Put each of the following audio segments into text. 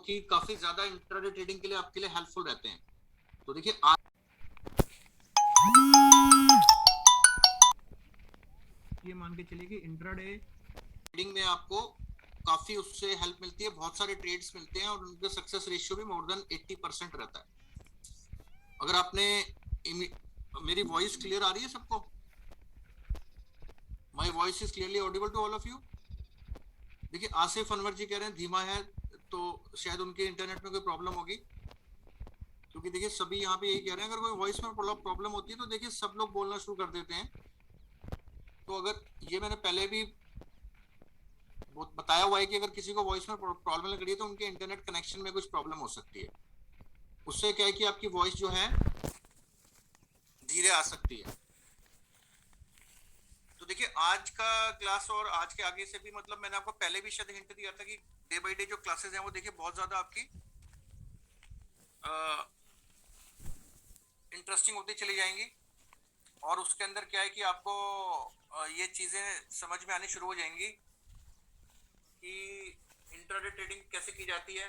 कि काफी ज्यादा इंट्राडे ट्रेडिंग के लिए आपके लिए हेल्पफुल रहते हैं। तो देखिए ये मान के चलिए कि इंट्राडे ट्रेडिंग में आपको काफी उससे हेल्प मिलती है, बहुत सारे ट्रेड्स मिलते हैं और उनका सक्सेस रेशियो भी मोर देन 80% रहता है। अगर आपने मेरी वॉइस क्लियर आ रही है सबको? My voice is clearly audible to all of you? देखिए आसिफ अनवर जी कह रहे हैं धीमा है, तो शायद उनके इंटरनेट में कोई प्रॉब्लम होगी, क्योंकि देखिए सभी यहाँ पे यही कह रहे हैं अगर कोई वॉइस में प्रॉब्लम होती है तो देखिए सब लोग बोलना शुरू कर देते हैं। तो अगर ये मैंने पहले भी बताया हुआ है कि अगर किसी को वॉइस में प्रॉब्लम लग रही है तो उनके इंटरनेट कनेक्शन में कुछ प्रॉब्लम हो सकती है, उससे क्या है कि आपकी वॉइस जो है धीरे आ सकती है। तो देखिए आज का क्लास और आज के आगे से भी, मतलब मैंने आपको पहले भी शायद हिंट दिया था कि डे बाय डे जो क्लासेस हैं वो देखिए बहुत ज्यादा आपकी इंटरेस्टिंग होती चली जाएंगी, और उसके अंदर क्या है कि आपको ये चीजें समझ में आनी शुरू हो जाएंगी कि इंट्राडे ट्रेडिंग कैसे की जाती है।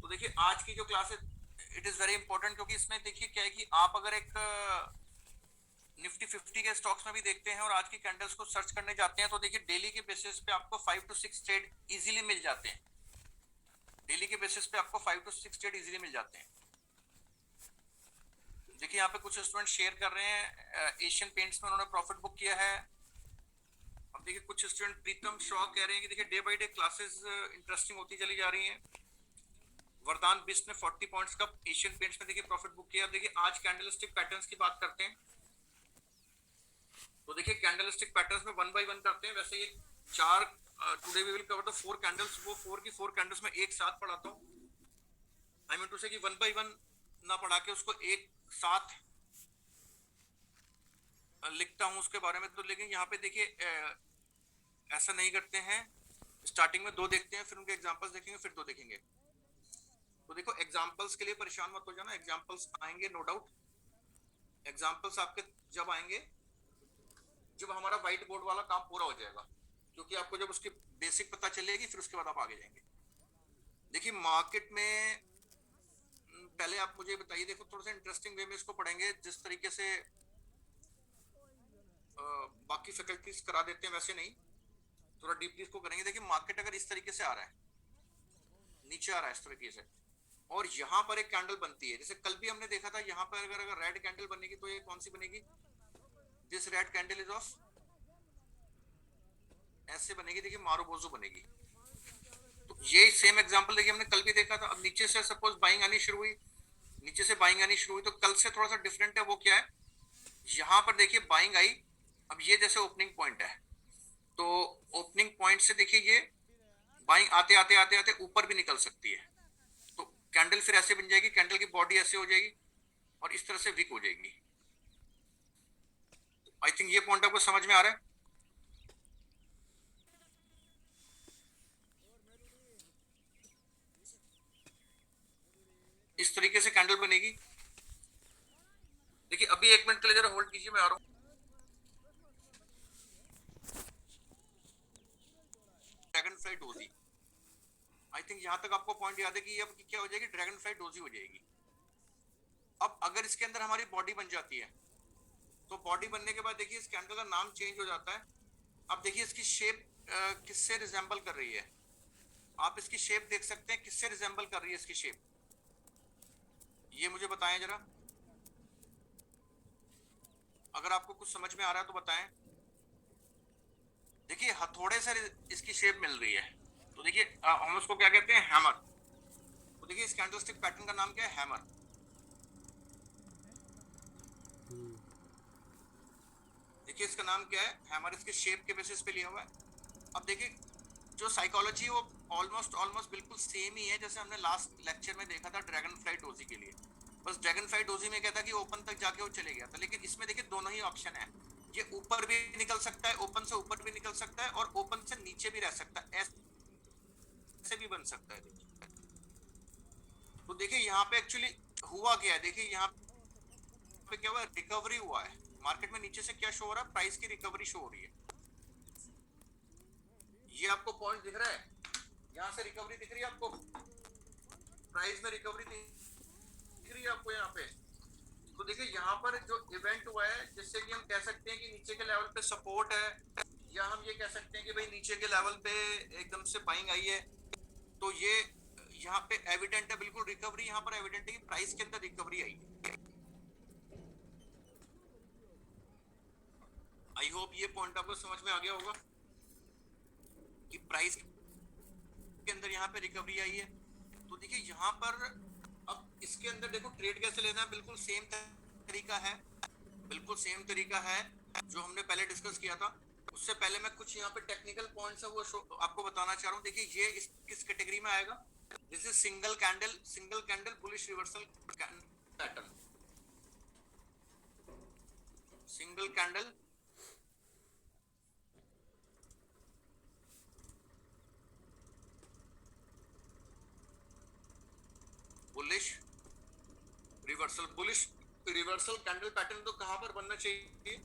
तो देखिए आज की जो क्लास है इट इज वेरी इंपॉर्टेंट, क्योंकि इसमें देखिए क्या है कि आप अगर एक निफ्टी 50 के स्टॉक्स में भी देखते हैं और आज की कैंडल्स को सर्च करने जाते हैं तो देखिए डेली के बेसिस पे आपको 5 to 6 ट्रेड इजीली मिल जाते हैं। डेली के बेसिस पे आपको 5 to 6 ट्रेड इजीली मिल जाते हैं। देखिए यहाँ पे कुछ स्टूडेंट शेयर कर रहे हैं एशियन पेंट्स में उन्होंने प्रॉफिट बुक किया है। अब देखिए कुछ स्टूडेंट प्रीतम शॉ कह रहे हैं कि देखिए day by day classes interesting होती चली जा रही हैं। वरदान बिस्ट ने 40 पॉइंट्स का एशियन पेंट्स में देखिए प्रॉफिट बुक किया। देखिए आज कैंडलस्टिक पैटर्न्स की बात करते हैं, तो देखिए कैंडलस्टिक पैटर्न्स में वन बाय वन करते हैं। वैसे ये चार today we will cover the 4 candles, वो 4 की 4 कैंडल्स में एक साथ पढ़ाता हूँ। आई मीन टू से कि वन बाय वन ना पढ़ा के उसको एक साथ लिखता हूँ उसके बारे में। तो लेकिन यहाँ पे देखिए ऐसा नहीं करते हैं, स्टार्टिंग में 2 देखते हैं, फिर उनके एग्जांपल्स देखेंगे, फिर 2 देखेंगे। तो देखो एग्जांपल्स के लिए परेशान मत हो जाना, एग्जांपल्स आएंगे नो डाउट। एग्जांपल्स आपके जब आएंगे जब हमारा व्हाइट बोर्ड वाला काम पूरा हो जाएगा, क्योंकि आपको जब उसकी बेसिक पता चलेगी फिर उसके बाद आप आगे जाएंगे। देखिए मार्केट में पहले आप मुझे बताइए, देखो थोड़ा सा इंटरेस्टिंग वे में इसको पढ़ेंगे, जिस तरीके से बाकी फैकल्टीज करा देते हैं वैसे नहीं, थोड़ा डीपली इसको करेंगे। देखिए मार्केट अगर इस तरीके से आ रहा है, नीचे आ रहा है इस तरीके से, और यहाँ पर एक कैंडल बनती है, जैसे कल भी हमने देखा था यहाँ पर अगर रेड कैंडल बनेगी तो ये कौन सी बनेगी? This red candle is of, ऐसे बनेगी, देखिए मारुबोजो बनेगी। तो ये सेम एग्जांपल देखिए हमने कल भी देखा था। अब नीचे से सपोज बाइंग आनी शुरू हुई, नीचे से बाइंग आनी शुरू हुई, तो कल से थोड़ा सा डिफरेंट है। वो क्या है, यहाँ पर देखिए बाइंग आई, अब ये जैसे ओपनिंग पॉइंट है, तो ओपनिंग पॉइंट से देखिए ये बाइंग आते आते आते आते ऊपर भी निकल सकती है। तो कैंडल फिर ऐसे बन जाएगी, कैंडल की बॉडी ऐसे हो जाएगी और इस तरह से वीक हो जाएगी। आई थिंक ये पॉइंट आपको समझ में आ रहा है। इस तरीके से कैंडल बनेगी। देखिए अभी 1 मिनट के लिए जरा होल्ड कीजिए, मैं आ रहा हूं। Dragon fly doji, I think यहां तक आपको पॉइंट याद है कि ये अब क्या हो जाएगी, ड्रैगन फ्लाई डोजी हो जाएगी। अब अगर इसके अंदर हमारी बॉडी बन जाती है, तो बॉडी बनने के बाद देखिए इस कैंडल का नाम चेंज हो जाता है। अब देखिए इसकी शेप किससे रिजेंबल कर रही है, आप इसकी शेप देख सकते हैं किससे रिजेंबल कर रही है इसकी शेप, ये मुझे बताएं जरा। अगर आपको कुछ समझ में आ रहा है तो बताएं। देखिए हथौड़े से इसकी शेप मिल रही है, तो देखिए हम उसको क्या कहते हैं, हैमर। तो देखिए इस कैंडलस्टिक पैटर्न का नाम क्या है, हैमर। देखिए इसका नाम क्या है, हैमर, इसके शेप के बेसिस पे लिया हुआ है। अब देखिए जो साइकोलॉजी है वो ऑलमोस्ट बिल्कुल सेम ही है जैसे हमने लास्ट लेक्चर में देखा था ड्रैगन फ्लाई डोजी के लिए। बस ड्रैगन फ्लाई डोजी में क्या था कि ओपन तक जाके वो चले गया था, लेकिन इसमें देखिए दोनों ही ऑप्शन है, ये ऊपर भी निकल सकता है, ओपन से ऊपर भी निकल सकता है, और ओपन से नीचे भी रह सकता है, ऐसे भी बन सकता है। तो देखिए यहाँ पे एक्चुअली हुआ क्या है, देखिए यहाँ पे क्या हुआ, रिकवरी हुआ है मार्केट में। नीचे से क्या शो हो रहा है, प्राइस की रिकवरी शो हो रही है। ये आपको पॉइंट दिख रहा है, यहां से रिकवरी दिख रही है आपको, प्राइस में रिकवरी दिख रही है आपको यहाँ पे। तो देखिए यहाँ पर जो इवेंट हुआ है जिससे कि हम कह सकते हैं कि नीचे के लेवल पे सपोर्ट है, या हम ये कह सकते हैं कि भाई नीचे के लेवल पे एकदम से बाइंग आई है, तो ये यहाँ पे एविडेंट है, बिल्कुल रिकवरी यहाँ पर एविडेंट है कि प्राइस के अंदर रिकवरी आई है। आई होप ये पॉइंट आपको समझ में आ गया होगा कि प्राइस के अंदर यहाँ पे रिकवरी आई है। तो देखिए यहाँ पर अब इसके अंदर देखो ट्रेड कैसे लेना है, बिल्कुल सेम तरीका है, बिल्कुल सेम तरीका है जो हमने पहले डिस्कस किया था। उससे पहले मैं कुछ यहाँ पे टेक्निकल पॉइंट्स है वो आपको बताना चाह रहा हूँ। देखिए ये किस कैटेगरी में आएगा, this is single candle bullish reversal pattern, single candle bullish reversal candle pattern तो कहां पर बनना चाहिए,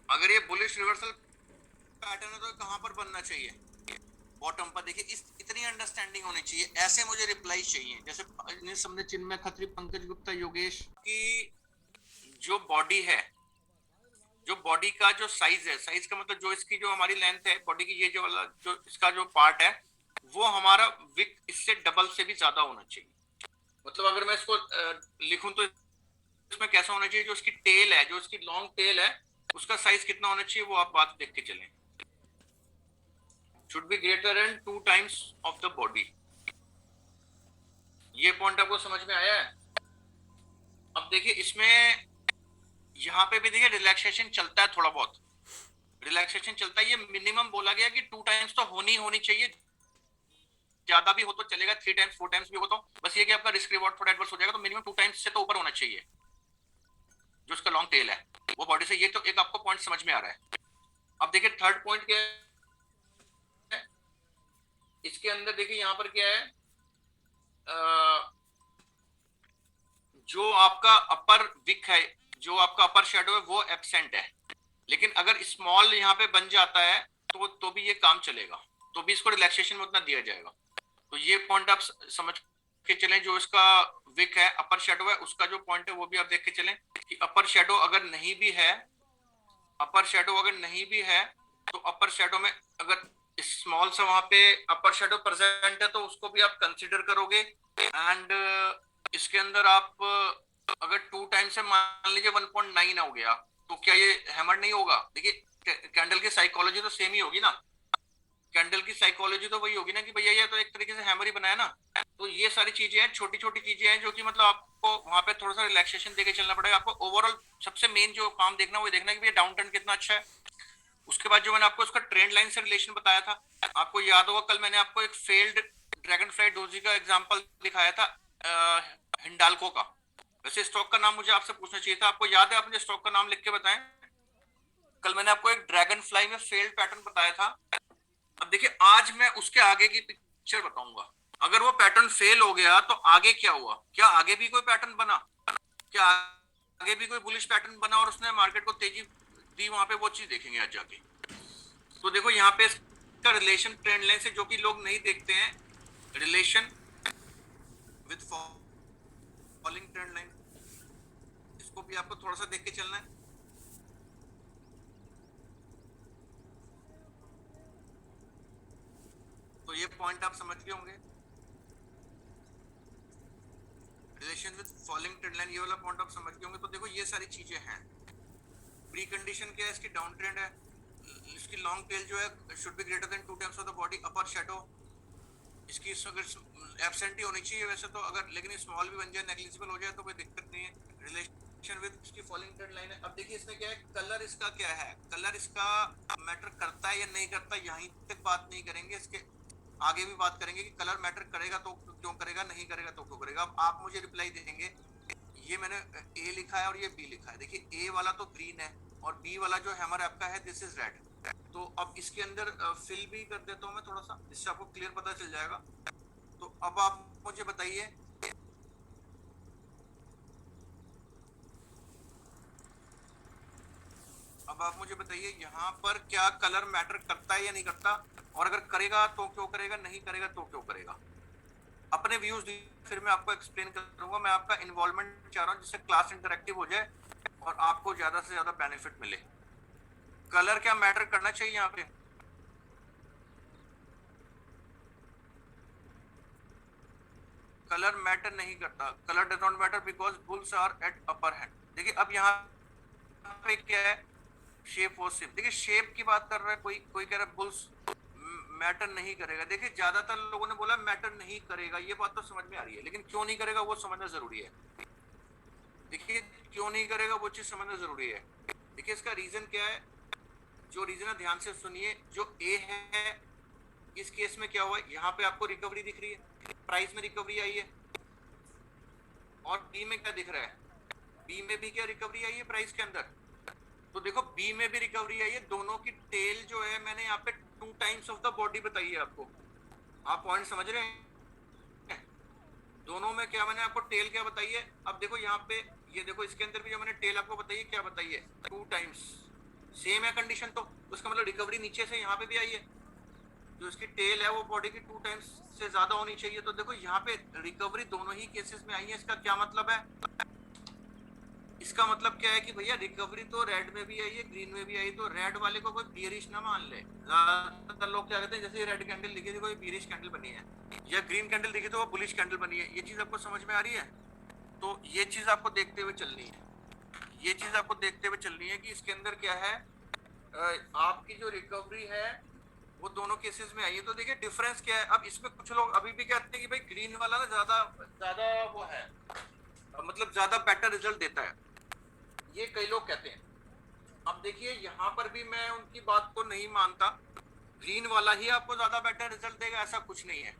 अगर ये बुलिश रिवर्सल पैटर्न है तो कहां पर बनना चाहिए, बॉटम पर। देखिए इस इतनी अंडरस्टैंडिंग होनी चाहिए, ऐसे मुझे रिप्लाई चाहिए जैसे सबने चिन्मय खत्री, पंकज गुप्ता, योगेश की जो बॉडी है, जो बॉडी का जो साइज है, साइज का मतलब जो इसकी जो हमारी लेंथ है बॉडी की, ये जो वाला जो इसका जो पार्ट है वो हमारा विक इससे डबल से भी ज्यादा होना चाहिए। मतलब अगर मैं इसको लिखूं तो इसमें कैसा होना चाहिए, जो इसकी टेल है, जो इसकी लॉन्ग टेल है उसका साइज कितना होना चाहिए वो आप बात देख के चलें, should be greater than 2 times of the body. ये पॉइंट आपको समझ में आया है। अब देखिए इसमें यहाँ पे भी देखिए रिलैक्सेशन चलता है, थोड़ा बहुत रिलैक्सेशन चलता है। ये मिनिमम बोला गया कि 2 टाइम्स तो होनी चाहिए, ज्यादा भी हो तो चलेगा, 3 टाइम्स 4 टाइम्स भी हो तो बस ये कि आपका रिस्क रिवॉर्ड थोड़ा एडवर्स हो जाएगा, तो मिनिमम 2 टाइम्स से तो ऊपर होना चाहिए जो उसका लॉन्ग टेल है वो बॉडी से। ये तो एक आपको पॉइंट समझ में आ रहा है। अब देखिए थर्ड पॉइंट क्या है इसके अंदर, देखिए यहाँ पर क्या है, जो आपका अपर विक है, जो आपका अपर शेडो है वो एब्सेंट है, लेकिन अगर स्मॉल यहाँ पे बन जाता है तो भी ये काम चलेगा, तो भी इसको रिलैक्सेशन में उतना दिया जाएगा। तो ये पॉइंट आप समझ के चलें, जो इसका विक है, अपर शेडो है, उसका जो पॉइंट है वो भी आप देख के चलें कि अपर शेडो अगर नहीं भी है, अपर शेडो अगर नहीं भी है तो अपर शेडो में अगर स्मॉल सा वहां पे अपर शेडो प्रेजेंट है तो उसको भी आप कंसीडर करोगे। एंड इसके अंदर आप अगर 2 टाइम से मान लीजिए 1.9 हो गया तो क्या ये हैमर नहीं होगा। देखिए कैंडल की साइकोलॉजी तो सेम ही होगी ना, कैंडल की साइकोलॉजी तो वही होगी ना कि भैया ये तो एक तरीके से हैमर ही बनाया ना। तो ये सारी चीजें हैं, छोटी छोटी चीजें हैं जो कि मतलब आपको वहां पे थोड़ा सा रिलैक्सेशन देके चलना पड़ेगा। आपको ओवरऑल सबसे मेन जो काम देखना वो देखना है कि भैया डाउन ट्रेंड कितना अच्छा है। उसके बाद जो मैंने आपको उसका ट्रेंड लाइन से रिलेशन बताया था, आपको याद होगा कल मैंने आपको एक फेल्ड ड्रैगन फ्लाई डोजी का एग्जांपल दिखाया था हिंडाल्को का। वैसे स्टॉक का नाम मुझे आपसे पूछना चाहिए था, आपको याद है, आप मुझे स्टॉक का नाम लिख के बताएं। कल मैंने आपको एक ड्रैगन फ्लाई में फेल्ड पैटर्न बताया था। अब देखिए आज मैं उसके आगे की पिक्चर बताऊंगा। अगर वो पैटर्न फेल हो गया तो आगे क्या हुआ, क्या आगे भी कोई पैटर्न बना, क्या आगे भी कोई बुलिश पैटर्न बना और उसने मार्केट को तेजी दी, वहां पे वो चीज देखेंगे आज जाके। तो देखो यहाँ पे इसका रिलेशन ट्रेंड लाइन से जो कि लोग नहीं देखते हैं, relation with falling trend line, इसको भी आपको थोड़ा सा देख के चलना है। तो ये पॉइंट आप समझ गए होंगे, relation with falling trend line, ये वाला पॉइंट आप समझ गए होंगे। तो देखो ये सारी चीजें हैं। प्री कंडीशन क्या है, इसकी डाउन ट्रेंड है, इसकी लॉन्ग टेल जो है should be greater than 2 times of the body, upper shadow इसकी अगर एब्सेंट ही होनी चाहिए वैसे तो, अगर लेकिन स्मॉल भी बन जाए, नेग्लिजिबल हो जाए तो कोई दिक्कत नहीं है। रिलेशन विद इसकी फॉलिंग ट्रेंड लाइन है। अब देखिए इसमें क्या है, कलर इसका क्या है, कलर इसका मैटर करता है या नहीं करता, यहीं तक बात नहीं करेंगे, इसके आगे भी बात करेंगे कि कलर मैटर करेगा तो क्यों करेगा, नहीं करेगा तो क्यों करेगा। अब आप मुझे रिप्लाई देंगे, ये मैंने ए लिखा है और ये बी लिखा है, देखिए ए वाला तो ग्रीन है और बी वाला जो हैमर आपका है दिस इज रेड। तो अब इसके अंदर फिल भी कर देता हूं मैं थोड़ा सा, इससे आपको क्लियर पता चल जाएगा। तो अब आप मुझे बताइए, अब अब आप मुझे बताइए यहाँ पर क्या कलर मैटर करता है या नहीं करता, और अगर करेगा तो क्यों करेगा, नहीं करेगा तो क्यों करेगा। अपने व्यूज फिर मैं आपको एक्सप्लेन करूंगा। मैं आपका इन्वॉल्वमेंट चाह रहा हूँ जिससे क्लास इंटरेक्टिव हो जाए और आपको ज्यादा से ज्यादा बेनिफिट मिले। कलर क्या मैटर करना चाहिए यहाँ पे? कलर मैटर नहीं करता, colour does not matter because bulls are at upper hand. देखिए अब यहाँ पे क्या है, शेप वो सेम। देखिए शेप की बात कर रहा है कोई, कोई कह रहा है बुल्स मैटर नहीं करेगा। देखिए ज्यादातर लोगों ने बोला मैटर नहीं करेगा, ये बात तो समझ में आ रही है, लेकिन क्यों नहीं करेगा वो समझना जरूरी है। देखिए क्यों नहीं करेगा वो चीज समझना जरूरी है। देखिए इसका रीजन क्या है, जो रीजन है ध्यान से सुनिए। जो ए है इस केस में क्या हुआ, यहाँ पे आपको रिकवरी दिख रही है, प्राइस में रिकवरी आई है। और बी में क्या दिख रहा है, बी में भी क्या रिकवरी आई है प्राइस के अंदर। तो देखो बी में भी रिकवरी आई है, दोनों की टेल जो है मैंने यहाँ पे 2 टाइम्स ऑफ द बॉडी बताई है आपको। आप पॉइंट समझ रहे हैं? दोनों में क्या मैंने आपको टेल क्या बताई है। अब देखो यहाँ पे ये देखो, इसके अंदर भी जो मैंने टेल आपको बताई है क्या बताई है, 2 टाइम्स। सेम है कंडीशन, तो उसका मतलब रिकवरी नीचे से यहाँ पे भी आई है। जो इसकी टेल है वो बॉडी की 2 टाइम्स से ज्यादा होनी चाहिए। तो देखो यहाँ पे रिकवरी दोनों ही केसेस में आई है। इसका क्या मतलब है, इसका मतलब क्या है कि भैया रिकवरी तो रेड में भी आई है, ग्रीन में भी आई। तो रेड वाले को कोई बियरिश ना मान ले। ज्यादातर लोग क्या कहते हैं, जैसे रेड कैंडल दिखी थी कोई बियरिश कैंडल बनी है, या ग्रीन कैंडल दिखी तो वो बुलिश कैंडल बनी है। ये चीज आपको समझ में आ रही है? तो ये चीज आपको देखते हुए चलनी है, ये चीज आपको देखते हुए चलनी है कि इसके अंदर क्या है। आपकी जो रिकवरी है वो दोनों केसेस में आई है। तो देखिए डिफरेंस क्या है। अब इसमें कुछ लोग अभी भी कहते हैं कि भाई ग्रीन वाला ना ज्यादा ज्यादा वो है, मतलब ज्यादा बेटर रिजल्ट देता है, ये कई लोग कहते हैं। अब देखिए यहाँ पर भी मैं उनकी बात को नहीं मानता, ग्रीन वाला ही आपको ज्यादा बेटर रिजल्ट देगा ऐसा कुछ नहीं है।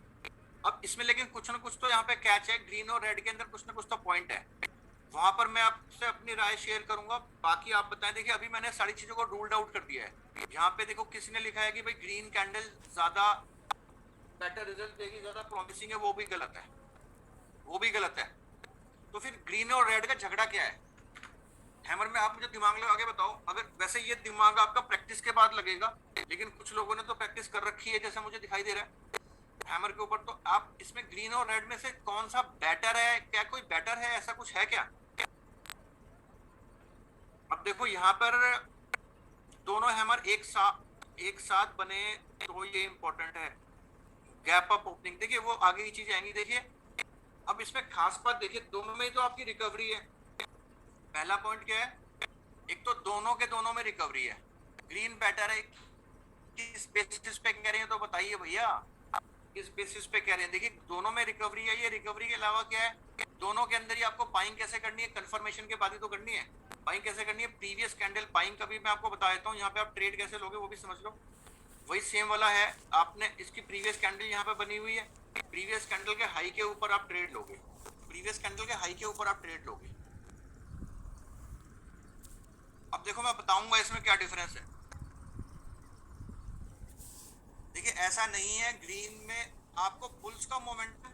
अब इसमें लेकिन कुछ ना कुछ तो यहाँ पे कैच है, ग्रीन और रेड के अंदर कुछ ना कुछ तो पॉइंट है। वहां पर मैं आपसे अपनी राय शेयर करूंगा, बाकी आप बताएं। देखिए अभी मैंने सारी चीजों को रूल्ड आउट कर दिया है। यहाँ पे देखो किसी ने लिखा है कि भाई ग्रीन कैंडल ज्यादा बेटर रिजल्ट देगी, ज्यादा प्रॉमिसिंग है, वो भी गलत है, वो भी गलत है। तो फिर ग्रीन और रेड का झगड़ा क्या है हैमर में? आप मुझे दिमाग लगा के बताओ। अगर वैसे ये दिमाग आपका प्रैक्टिस के बाद लगेगा, लेकिन कुछ लोगों ने तो प्रैक्टिस कर रखी है जैसा मुझे दिखाई दे रहा है हैमर के ऊपर। तो आप इसमें ग्रीन और रेड में से कौन सा बेटर है, क्या कोई बेटर है, ऐसा कुछ है क्या? अब देखो यहाँ पर दोनों हैमर एक साथ बने तो ये इंपॉर्टेंट है। गैप अप ओपनिंग, देखिए वो आगे की चीज आएंगी। देखिए अब इसमें खास बात देखिए, दोनों में तो आपकी रिकवरी है। पहला पॉइंट क्या है, एक तो दोनों के दोनों में रिकवरी है। ग्रीन बेटर है, किस बेसिस पे कह रहे हैं तो बताइए भैया, किस बेसिस पे कह रहे हैं। देखिए दोनों में रिकवरी है, ये रिकवरी के अलावा क्या है, दोनों के अंदर ही आपको बाइंग कैसे करनी है, कंफर्मेशन के बाद ही तो करनी है। बाइंग कैसे करनी है, प्रीवियस कैंडल बाइंग का भी मैं आपको बता देता हूँ। यहाँ पे आप ट्रेड कैसे लोगे वो भी समझ लो। वही सेम वाला है, आपने इसकी प्रीवियस कैंडल यहाँ पे बनी हुई है, प्रीवियस कैंडल के हाई के ऊपर आप ट्रेड लोगे, प्रीवियस कैंडल के हाई के ऊपर आप ट्रेड लोगे। अब देखो मैं बताऊंगा इसमें क्या डिफरेंस है। देखिए ऐसा नहीं है ग्रीन में आपको बुल्स का मोमेंटम,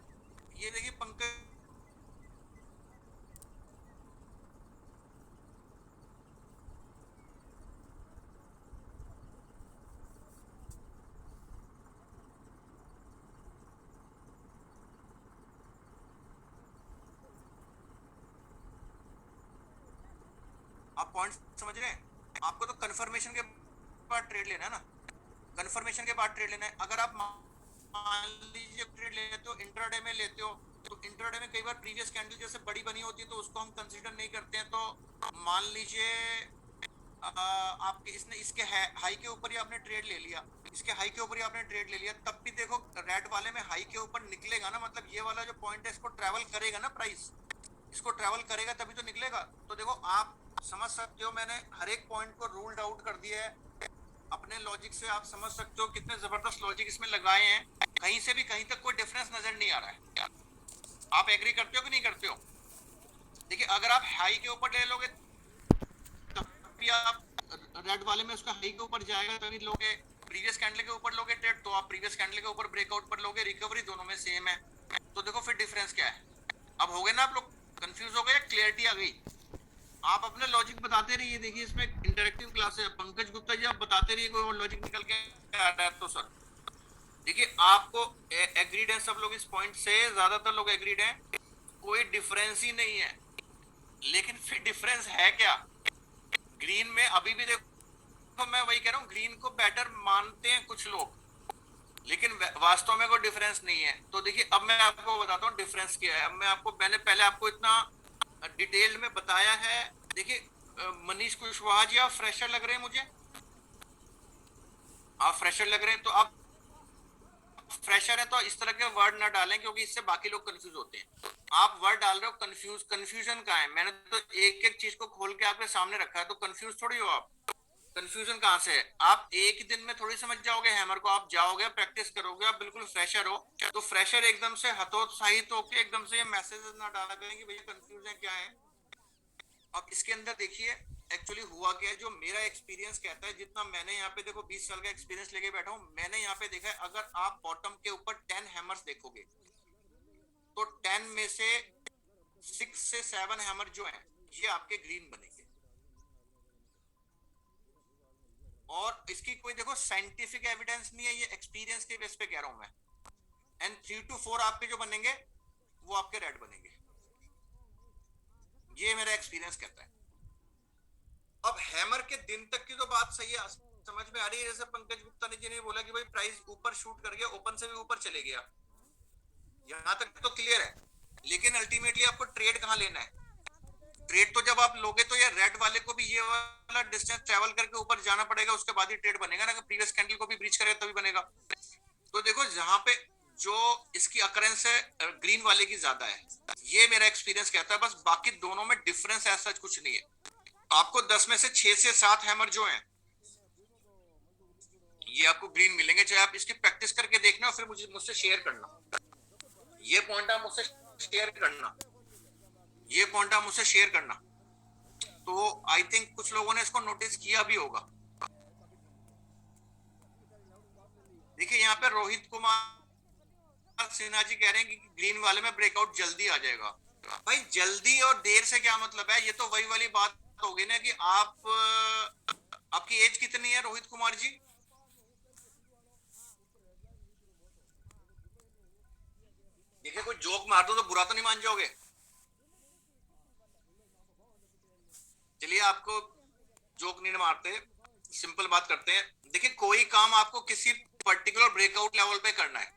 ये देखिए पंकज आप पॉइंट समझ रहे हैं। आपको तो कंफर्मेशन के बाद ट्रेड लेना है ना, कंफर्मेशन के बाद ट्रेड लेना है। अगर आप मान लीजिए ट्रेड लेते हो इंट्राडे में लेते हो, तो इंट्राडे में कई बार प्रीवियस कैंडल जैसे बड़ी बनी होती है तो उसको हम कंसीडर नहीं करते हैं। तो मान लीजिए आपके इसने इसके हाई के ऊपर ही आपने ट्रेड ले लिया, इसके हाई के ऊपर ही आपने ट्रेड ले लिया, तब भी देखो रेड वाले में हाई के ऊपर निकलेगा ना, मतलब ये वाला जो पॉइंट है इसको ट्रेवल करेगा ना प्राइस, इसको ट्रेवल करेगा तभी तो निकलेगा। तो देखो आप समझ सकते हो मैंने हर एक पॉइंट को रूल्ड आउट कर दिया है अपने लॉजिक से। आप समझ सकते हो कितने जबरदस्त लॉजिक इसमें लगाए हैं, कहीं से भी कहीं तक कोई डिफरेंस नजर नहीं आ रहा है। आप एग्री करते हो कि नहीं करते हो? देखिए अगर आप हाई के ऊपर ले लोगे तब भी आप रेड वाले में उसका हाई के ऊपर जाएगा तभी लोगे, प्रीवियस कैंडल के ऊपर लोगे ट्रेड तो आप प्रीवियस कैंडल के ऊपर ब्रेकआउट पर लोगे, रिकवरी दोनों में सेम है। तो देखो फिर डिफरेंस क्या है। अब हो गए ना आप लोग, कंफ्यूज हो गए, क्लियरिटी आ गई? आप अपना लॉजिक बताते रहिए, देखिए इसमें इंटरेक्टिव क्लास है, पंकज गुप्ता जी आप बताते रहिए, कोई और लॉजिक निकल के आ रहा है तो सर देखिए आपको एग्रीड है सब लोग इस पॉइंट से, ज्यादातर लोग एग्रीड हैं, कोई डिफरेंस ही नहीं है। लेकिन फिर डिफरेंस है क्या? ग्रीन में अभी भी देखो, मैं वही कह रहा हूँ, ग्रीन को बेटर मानते हैं कुछ लोग, लेकिन वास्तव में कोई डिफरेंस नहीं है। तो देखिए अब मैं आपको बताता हूँ डिफरेंस क्या है। अब मैं आपको, मैंने पहले आपको इतना डिटेल में बताया है। देखिए मनीष कुशवाहा जी आप फ्रेशर लग रहे हैं मुझे, आप फ्रेशर लग रहे हैं, तो आप फ्रेशर है तो इस तरह के वर्ड ना डालें, क्योंकि इससे बाकी लोग कंफ्यूज होते हैं। आप वर्ड डाल रहे हो कंफ्यूज, कंफ्यूजन कहाँ है? मैंने तो एक एक चीज को खोल के आपके सामने रखा है, तो कंफ्यूज थोड़ी हो आप। कंफ्यूजन कहाँ से है? आप एक दिन में थोड़ी समझ जाओगे हैमर को, आप जाओगे प्रैक्टिस करोगे, आप बिल्कुल फ्रेशर हो, तो फ्रेशर एकदम से हतोत्साहित होकर एकदम से ये मैसेज ना डाला करें कि भैया कंफ्यूज है क्या है। अब इसके अंदर देखिए एक्चुअली हुआ क्या है, जो मेरा एक्सपीरियंस कहता है, जितना मैंने यहाँ पे देखो 20 साल का एक्सपीरियंस लेके बैठा हूँ, मैंने यहाँ पे देखा है, अगर आप बॉटम के ऊपर 10 हैमर्स देखोगे, तो 10 में से 6 से 7 हैमर जो हैं ये आपके ग्रीन बनेंगे। और इसकी कोई देखो साइंटिफिक एविडेंस नहीं है, ये एक्सपीरियंस के बेस पे कह रहा हूं मैं। एंड 3 to 4 आपके जो बनेंगे वो आपके रेड बनेंगे, ये मेरा एक्सपीरियंस कहता है। अब हैमर के दिन तक की तो बात सही है, समझ में आ रही है। जैसे पंकज गुप्ता ने जी ने बोला कि भाई प्राइस ऊपर शूट कर गया, ओपन से भी ऊपर चले गया, यहां तक तो क्लियर है। लेकिन अल्टीमेटली आपको ट्रेड कहां लेना है? ट्रेड तो जब आप लोगे तो ये रेड वाले को भी ये वाला डिस्टेंस ट्रेवल करके ऊपर जाना पड़ेगा, उसके बाद ही ट्रेड बनेगा ना, कि प्रीवियस कैंडल को भी ब्रीच करेगा तभी बनेगा। तो देखो जहां पे जो इसकी अकरेंस है ग्रीन वाले की ज्यादा है, ये मेरा एक्सपीरियंस कहता है। बस बाकी दोनों में डिफरेंस ऐसा कुछ नहीं है। आपको 10 में से 6 से 7 हैमर जो हैं ये आपको ग्रीन मिलेंगे, चाहे आप इसकी प्रैक्टिस करके देखना और फिर मुझे मुझसे शेयर करना। ये पॉइंट आप मुझसे शेयर करना, ये पॉइंट आप मुझसे शेयर करना। तो आई थिंक कुछ लोगों ने इसको नोटिस किया भी होगा। देखिए यहाँ पे रोहित कुमार सिन्हा जी कह रहे हैं कि ग्रीन वाले में ब्रेकआउट जल्दी आ जाएगा। भाई जल्दी और देर से क्या मतलब है? ये तो वही वाली बात होगी ना कि आपकी एज कितनी है रोहित कुमार जी? देखिए कोई जोक मार दो तो बुरा तो नहीं मान जाओगे? चलिए आपको जोक नहीं मारते, सिंपल बात करते हैं। देखिए कोई काम आपको किसी पर्टिकुलर ब्रेकआउट लेवल पे करना है,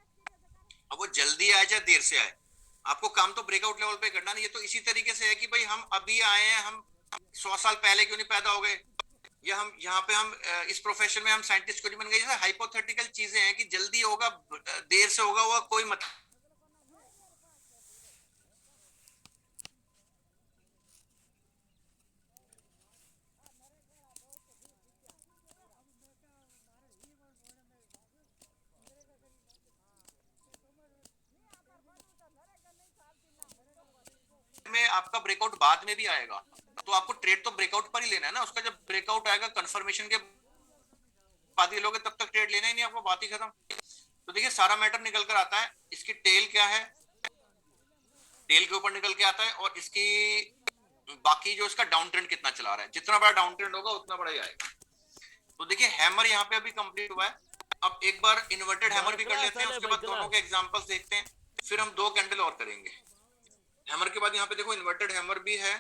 अब वो जल्दी आए या देर से आए, आपको काम तो ब्रेकआउट लेवल पे करना नहीं। ये तो इसी तरीके से है कि भाई हम अभी आए हैं, हम 100 साल पहले क्यों नहीं पैदा हो गए, या हम यहाँ पे हम इस प्रोफेशन में हम साइंटिस्ट क्यों नहीं बन गए। जैसे हाइपोथेटिकल चीजें हैं कि जल्दी होगा देर से होगा, वो कोई मतलब। में आपका ब्रेकआउट बाद में भी आएगा, तो आपको ट्रेड तो ब्रेकआउट पर ही लेना है ना। उसका जब ब्रेकआउट आएगा कंफर्मेशन के बाद ही लोगे, तब तक ट्रेड लेना ही नहीं, आपको बात ही खत्म। तो देखिए सारा मैटर निकल कर आता है, इसकी टेल क्या है, टेल के ऊपर निकल के आता है, और इसकी बाकी जो इसका डाउन ट्रेंड कितना चला रहा है, जितना बड़ा डाउन ट्रेंड होगा उतना बड़ा ही आएगा। तो देखिए हैमर यहाँ पे अभी कंप्लीट हुआ है। अब एक बार इन्वर्टेड हैमर भी कर लेते हैं, उसके बाद दोनों के एग्जांपल्स देखते हैं, फिर हम 2 कैंडल और करेंगे। हैमर के बाद यहाँ पे देखो इन्वर्टेड हैमर भी है,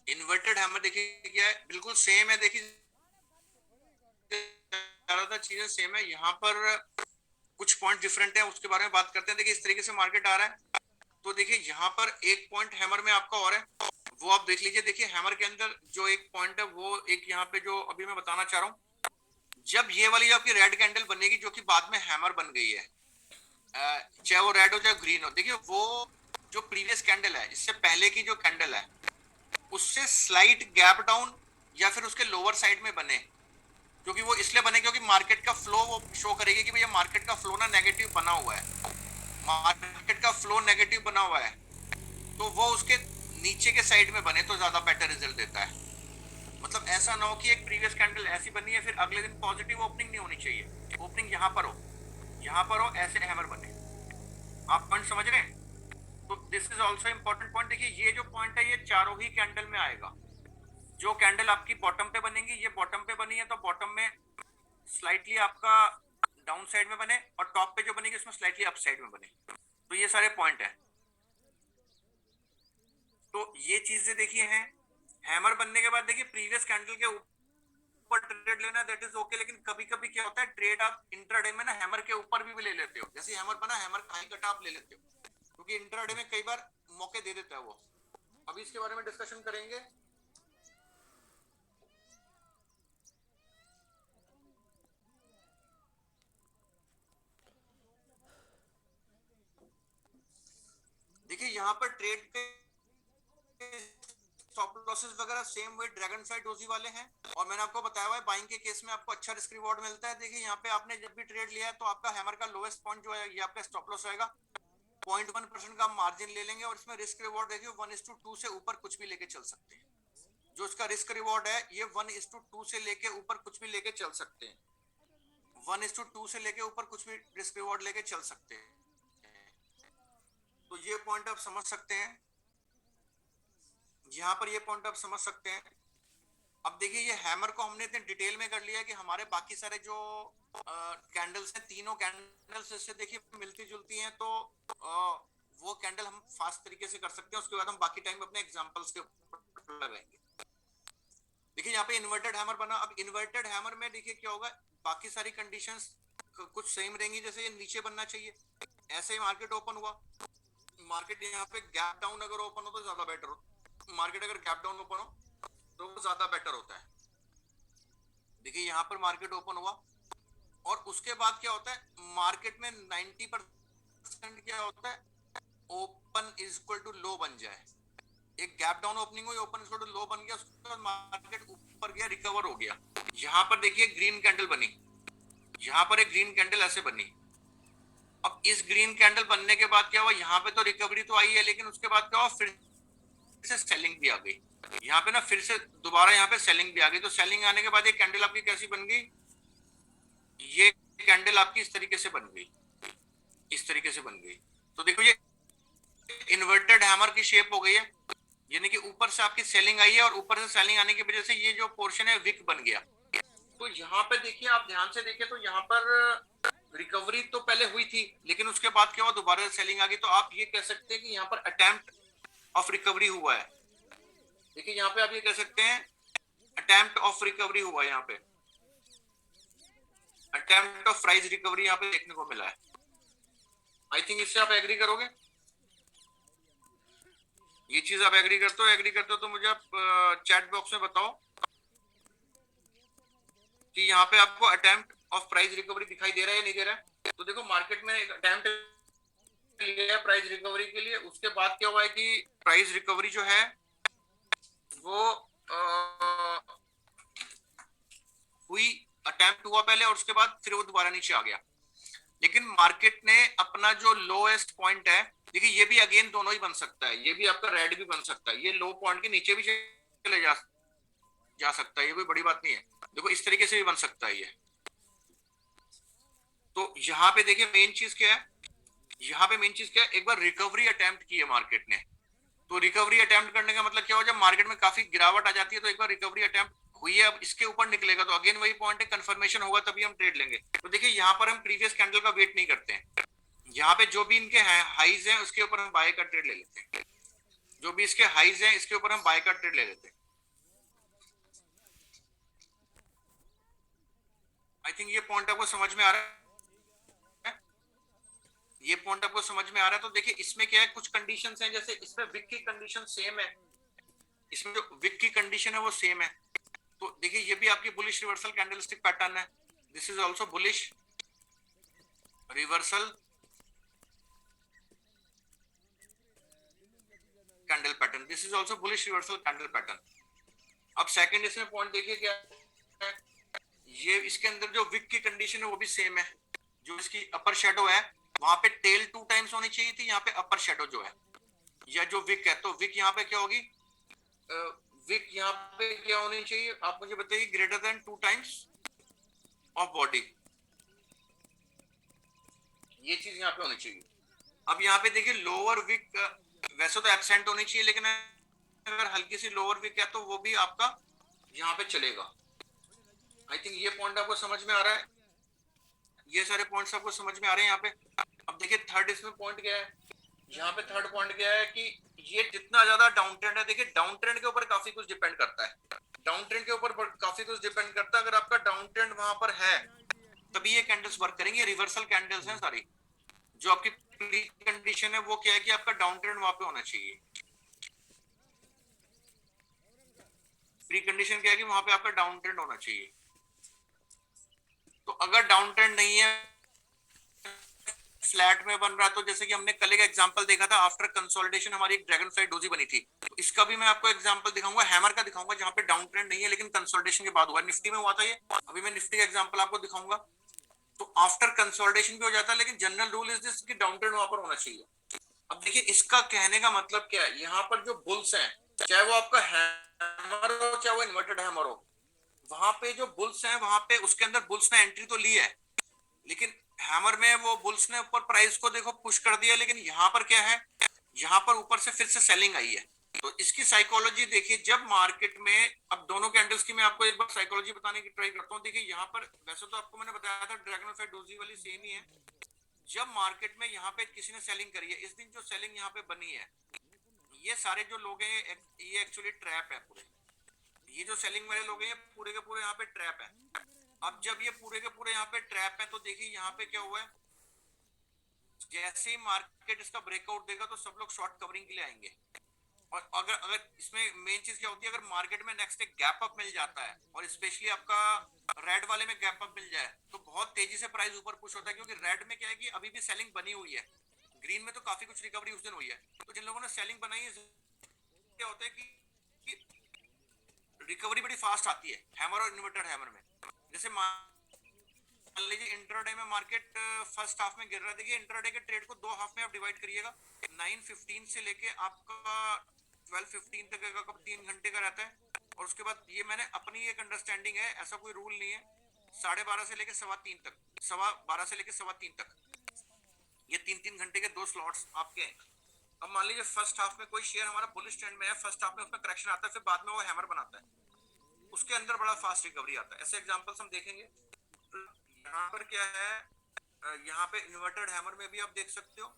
इन्वर्टेड हैमर देखिए क्या है, बिल्कुल सेम है। देखिए ज्यादातर चीजें सेम है, यहाँ पर कुछ पॉइंट डिफरेंट है, उसके बारे में बात करते हैं। देखिए इस तरीके से मार्केट आ रहा है, तो देखिए यहाँ पर एक पॉइंट हैमर में आपका और है, वो आप देख लीजिए। देखिए हैमर के अंदर जो एक पॉइंट है, वो एक यहाँ पे जो अभी मैं बताना चाह रहा हूँ, जब ये वाली जो आपकी रेड कैंडल बनेगी, जो कि बाद में हैमर बन गई है, चाहे वो रेड हो चाहे ग्रीन हो, देखिए वो जो प्रीवियस कैंडल है, इससे पहले की जो कैंडल है, उससे स्लाइट गैप डाउन या फिर उसके लोअर साइड में बने, क्योंकि वो इसलिए बने क्योंकि मार्केट का फ्लो वो शो करेगी कि भैया मार्केट का फ्लो ना नेगेटिव बना हुआ है, मार्केट का फ्लो नेगेटिव बना हुआ है, तो वो उसके नीचे के साइड में बने तो ज्यादा बेटर रिजल्ट देता है। मतलब ऐसा ना हो कि एक प्रीवियस कैंडल ऐसी बनी है फिर अगले दिन पॉजिटिव ओपनिंग नहीं होनी चाहिए, ओपनिंग यहाँ पर हो, यहाँ पर हो, ऐसे हैमर बने। आप पॉइंट समझ रहे हैं? तो this is also important point. देखिए ये जो पॉइंट है ये चारों ही कैंडल में आएगा। जो कैंडल आपकी बॉटम पे बनेंगी, ये बॉटम पे बनी है तो बॉटम में स्लाइटली आपका डाउन साइड में बने, और टॉप पे जो बनेगी उसमें स्लाइटली अप साइड में बने। तो ये सारे पॉइंट है। तो ये चीजें देखिए हैं। हैमर बनने के बाद देखिए प्रीवियस कैंडल के ऊपर ट्रेड लेना दैट इज ओके, लेकिन कभी कभी क्या होता है ट्रेड आप इंट्राडे में ना हैमर के ऊपर भी ले लेते हो। जैसे हैमर बना, हैमर का हाई कट आप ले लेते हो, क्योंकि इंट्राडे में कई बार मौके दे देता है वो। अभी इसके बारे में डिस्कशन करेंगे। देखिए यहाँ पर ट्रेड के स्टॉप लॉसेस वगैरह same way dragon fly doji वाले हैं, और मैंने आपको बताया हुआ है बाइंग के केस में आपको अच्छा रिस्क रिवॉर्ड मिलता है। देखिए यहाँ पे आपने जब भी ट्रेड लिया है तो आपका हैमर का लोएस्ट पॉइंट जो है ये आपका स्टॉप लॉस रहेगा। 0.1% का मार्जिन ले लेंगे, और इसमें रिस्क रिवॉर्ड देखिए 1:2 से ऊपर कुछ भी लेके चल सकते हैं। जो इसका रिस्क रिवॉर्ड है ये 1:2 से लेके ऊपर कुछ भी लेके चल सकते हैं। 1:2 से लेके ऊपर कुछ भी रिस्क रिवॉर्ड लेके चल सकते हैं। तो ये पॉइंट आप समझ सकते हैं, यहाँ पर ये पॉइंट आप समझ सकते हैं। अब देखिए ये हैमर को हमने इतने डिटेल में कर लिया है कि हमारे बाकी सारे जो कैंडल्स हैं, तीनों कैंडल्स इससे देखिए मिलती जुलती हैं, तो वो कैंडल हम फास्ट तरीके से कर सकते हैं। उसके बाद हम बाकी टाइम अपने एग्जांपल्स के ऊपर लगाएंगे। देखिए यहाँ पे इन्वर्टेड हैमर बना। अब इन्वर्टेड हैमर में देखिए क्या होगा, बाकी सारी कंडीशंस कुछ सेम रहेंगी। जैसे ये नीचे बनना चाहिए, ऐसे ही मार्केट ओपन हुआ, मार्केट यहाँ पे गैप डाउन अगर ओपन हो तो ज्यादा बेटर हो। मार्केट अगर गैप डाउन ओपन हो तो वो ज्यादा बेटर होता है। देखिए यहाँ पर मार्केट ओपन हुआ, और उसके बाद क्या होता है मार्केट में 90% क्या होता है, open is equal to low बन जाए। एक गैप डाउन ओपनिंग हुई, open is equal to low बन गया, उसके बाद मार्केट ऊपर गया, रिकवर हो गया। यहाँ पर देखिए ग्रीन कैंडल बनी, यहाँ पर एक ग्रीन कैंडल ऐसे बनी। अब इस ग्रीन कैंडल बनने के बाद क्या हुआ, यहाँ पे तो रिकवरी तो आई है, लेकिन उसके बाद क्या हुआ फिर से सेलिंग भी आ गई। यहाँ पे ना फिर से दोबारा यहाँ पे सेलिंग भी आ गई। तो सेलिंग आने के बाद ये कैंडल आपकी कैसी बन गई, ये कैंडल आपकी इस तरीके से बन गई, इस तरीके से बन गई। तो देखो ये इन्वर्टेड हैमर की शेप हो गई है, यानी कि ऊपर से आपकी सेलिंग आई है, और ऊपर से सेलिंग आने की वजह से ये जो पोर्शन है विक बन गया। तो यहाँ पे देखिए, आप ध्यान से देखिए तो यहाँ पर रिकवरी तो पहले हुई थी, लेकिन उसके बाद क्या हुआ, दोबारा सेलिंग आ गई। तो आप ये कह सकते हैं कि यहाँ पर अटेम्प्ट ऑफ रिकवरी हुआ है। देखिए यहाँ पे आप ये कह सकते हैं अटेम्प्ट ऑफ रिकवरी हुआ है, यहाँ पे अटेम्प्ट ऑफ प्राइस रिकवरी यहाँ पे देखने को मिला है। आई थिंक इससे आप एग्री करोगे, ये चीज आप एग्री करते हो? एग्री करते हो तो मुझे आप चैट बॉक्स में बताओ कि यहाँ पे आपको अटेम्प्ट ऑफ प्राइस रिकवरी दिखाई दे रहा है या नहीं दे रहा है। तो देखो मार्केट में एक अटेम्प्ट लिया है प्राइस रिकवरी के लिए, उसके बाद क्या हुआ है कि प्राइस रिकवरी जो है वो हुई, अटेम्प्ट हुआ पहले, और उसके बाद फिर वो दोबारा नीचे आ गया। लेकिन मार्केट ने अपना जो लोएस्ट पॉइंट है, देखिए ये भी अगेन दोनों ही बन सकता है, ये भी आपका रेड भी बन सकता है, ये लो पॉइंट के नीचे भी चले जा सकता है, ये कोई बड़ी बात नहीं है। देखो इस तरीके से भी बन सकता है ये। तो यहाँ पे देखिए मेन चीज क्या है, यहाँ पे मेन चीज क्या है, एक बार रिकवरी अटेम्प्ट की है मार्केट ने। तो रिकवरी अटेम्प्ट करने का मतलब क्या हो, जब मार्केट में काफी गिरावट आ जाती है तो एक बार रिकवरी अटेम्प्ट हुई है, अब इसके ऊपर निकलेगा तो अगेन वही पॉइंट है, कंफर्मेशन होगा तभी हम ट्रेड लेंगे। तो देखिए यहाँ पर हम प्रीवियस कैंडल का वेट नहीं करते हैं, यहाँ पे जो भी इनके हाईज हैं उसके ऊपर हम बाय का ट्रेड ले लेते हैं, जो भी इसके हाईज हैं इसके ऊपर हम बाय का ट्रेड ले लेते हैं। आई थिंक ये पॉइंट आपको समझ में आ रहा है, ये पॉइंट आपको समझ में आ रहा है। तो देखिए इसमें क्या है, कुछ कंडीशंस हैं, जैसे इसमें विक की कंडीशन सेम है, इसमें जो विक की कंडीशन है वो सेम है। तो देखिए ये भी आपकी बुलिश रिवर्सल कैंडलस्टिक पैटर्न है, this is also bullish reversal candle pattern, this is also bullish reversal candle pattern. अब सेकंड इसमें पॉइंट देखिए क्या है, ये इसके अंदर जो विक की कंडीशन है वो भी सेम है। जो इसकी अपर शेडो है वहां पे टेल 2 टाइम्स होनी चाहिए थी, यहाँ पे अपर शेडो जो है या जो विक है, तो विक यहाँ पे क्या होगी, विक यहाँ पे क्या होनी चाहिए आप मुझे बताइए, greater than 2 times of body, ये चीज यहाँ पे होनी चाहिए। अब यहाँ पे देखिए लोअर विक वैसे तो एब्सेंट होनी चाहिए, लेकिन अगर हल्की सी लोअर विक है तो वो भी आपका यहाँ पे चलेगा। आई थिंक ये पॉइंट आपको समझ में आ रहा है, ये सारे पॉइंट्स आपको समझ में आ रहे हैं यहाँ पे। अब देखिए थर्ड इसमें पॉइंट क्या है, यहाँ पे थर्ड पॉइंट क्या है कि ये जितना ज्यादा डाउन ट्रेंड है, देखिए डाउन ट्रेंड के ऊपर काफी कुछ डिपेंड करता है, डाउन ट्रेंड के ऊपर काफी कुछ डिपेंड करता है। अगर आपका डाउन ट्रेंड वहां पर है तभी ये कैंडल्स वर्क करेंगे। रिवर्सल कैंडल्स हैं सारी, जो आपकी प्री कंडीशन है वो क्या है कि आपका डाउन ट्रेंड वहां पे होना चाहिए। प्री कंडीशन क्या है कि वहां पे आपका डाउन ट्रेंड होना चाहिए। तो अगर डाउन ट्रेंड नहीं है, फ्लैट में बन रहा, तो जैसे कि हमने कल एक एग्जांपल देखा था, आफ्टर कंसोलिडेशन हमारी एक ड्रैगन फ्लाई डोजी बनी थी, तो इसका भी मैं आपको एग्जांपल दिखाऊंगा, हैमर का दिखाऊंगा, जहां पे डाउन ट्रेंड नहीं है लेकिन कंसोलिडेशन के बाद हुआ। निफ्टी में हुआ था ये, अभी मैं निफ्टी का एग्जांपल आपको दिखाऊंगा। तो आफ्टर कंसोलिडेशन भी हो जाता है, लेकिन जनरल रूल इज दिस कि डाउन ट्रेंड वहां पर होना चाहिए। अब देखिए इसका कहने का मतलब क्या है, यहाँ पर जो बुल्स हैं, चाहे वो आपका हैमर हो चाहे वो इन्वर्टेड हैमर हो, वहां पे जो बुल्स हैं वहां पे उसके अंदर बुल्स ने एंट्री तो ली है, लेकिन हैमर में वो बुल्स ने ऊपर प्राइस को देखो पुश कर दिया, लेकिन यहाँ पर क्या है, यहाँ पर ऊपर से फिर से सेलिंग आई है। तो इसकी साइकोलॉजी देखिए, जब मार्केट में, अब दोनों कैंडल्स की मैं आपको एक बार साइकोलॉजी बताने की ट्राई करता हूँ। देखिए यहाँ पर वैसे तो आपको मैंने बताया था ड्रैगन फ्लाई डोजी वाली सेम ही है। जब मार्केट में यहाँ पे किसी ने सेलिंग करी है, इस दिन जो सेलिंग यहाँ पे बनी है, ये सारे जो लोग हैं ये एक्चुअली ट्रैप है पूरे, ये जो सेलिंग वाले लोग हैं पूरे के पूरे यहाँ पे ट्रैप है। अब जब ये पूरे के पूरे यहाँ पे ट्रैप है, तो देखिए यहाँ पे क्या हुआ है, जैसे ही मार्केट इसका ब्रेकआउट देगा तो सब लोग शॉर्ट कवरिंग के लिए आएंगे। और अगर अगर इसमें मेन चीज क्या होती है, अगर मार्केट में नेक्स्ट एक गैप अप मिल जाता है, और स्पेशली आपका रेड वाले में गैप अप मिल जाए, तो बहुत तेजी से प्राइस ऊपर पुश होता है, क्योंकि रेड में क्या है कि अभी भी सेलिंग बनी हुई है, ग्रीन में तो काफी कुछ रिकवरी उस दिन हुई है। तो जिन लोगों ने सेलिंग बनाई है, क्या होता है कि रिकवरी बड़ी फास्ट आती है हैमर और इन्वर्टेड हैमर में। जैसे मान लीजिए इंट्राडे में मार्केट फर्स्ट हाफ में गिर रहा है, देखिए इंट्राडे के ट्रेड को दो हाफ में आप डिवाइड करिएगा, 9:15 से लेके आपका 12:15 तक का, कब 3 घंटे का रहता है। और उसके बाद ये मैंने अपनी एक अंडरस्टैंडिंग है, ऐसा कोई रूल नहीं है, 12:30 से लेके 3:15 तक, 12:15 से लेके 3:15 तक, ये 3-3 घंटे के दो स्लॉट्स आपके हैं। अब मान लीजिए फर्स्ट हाफ में कोई शेयर हमारा बुलिश ट्रेंड में है, फर्स्ट हाफ में उसमें करेक्शन आता है, फिर बाद में वो हैमर बनाता है, उसके अंदर बड़ा फास्ट रिकवरी आता है। ऐसे एग्जांपल्स हम देखेंगे। यहाँ पर क्या है, यहाँ पे इन्वर्टेड हैमर में भी आप देख सकते हो,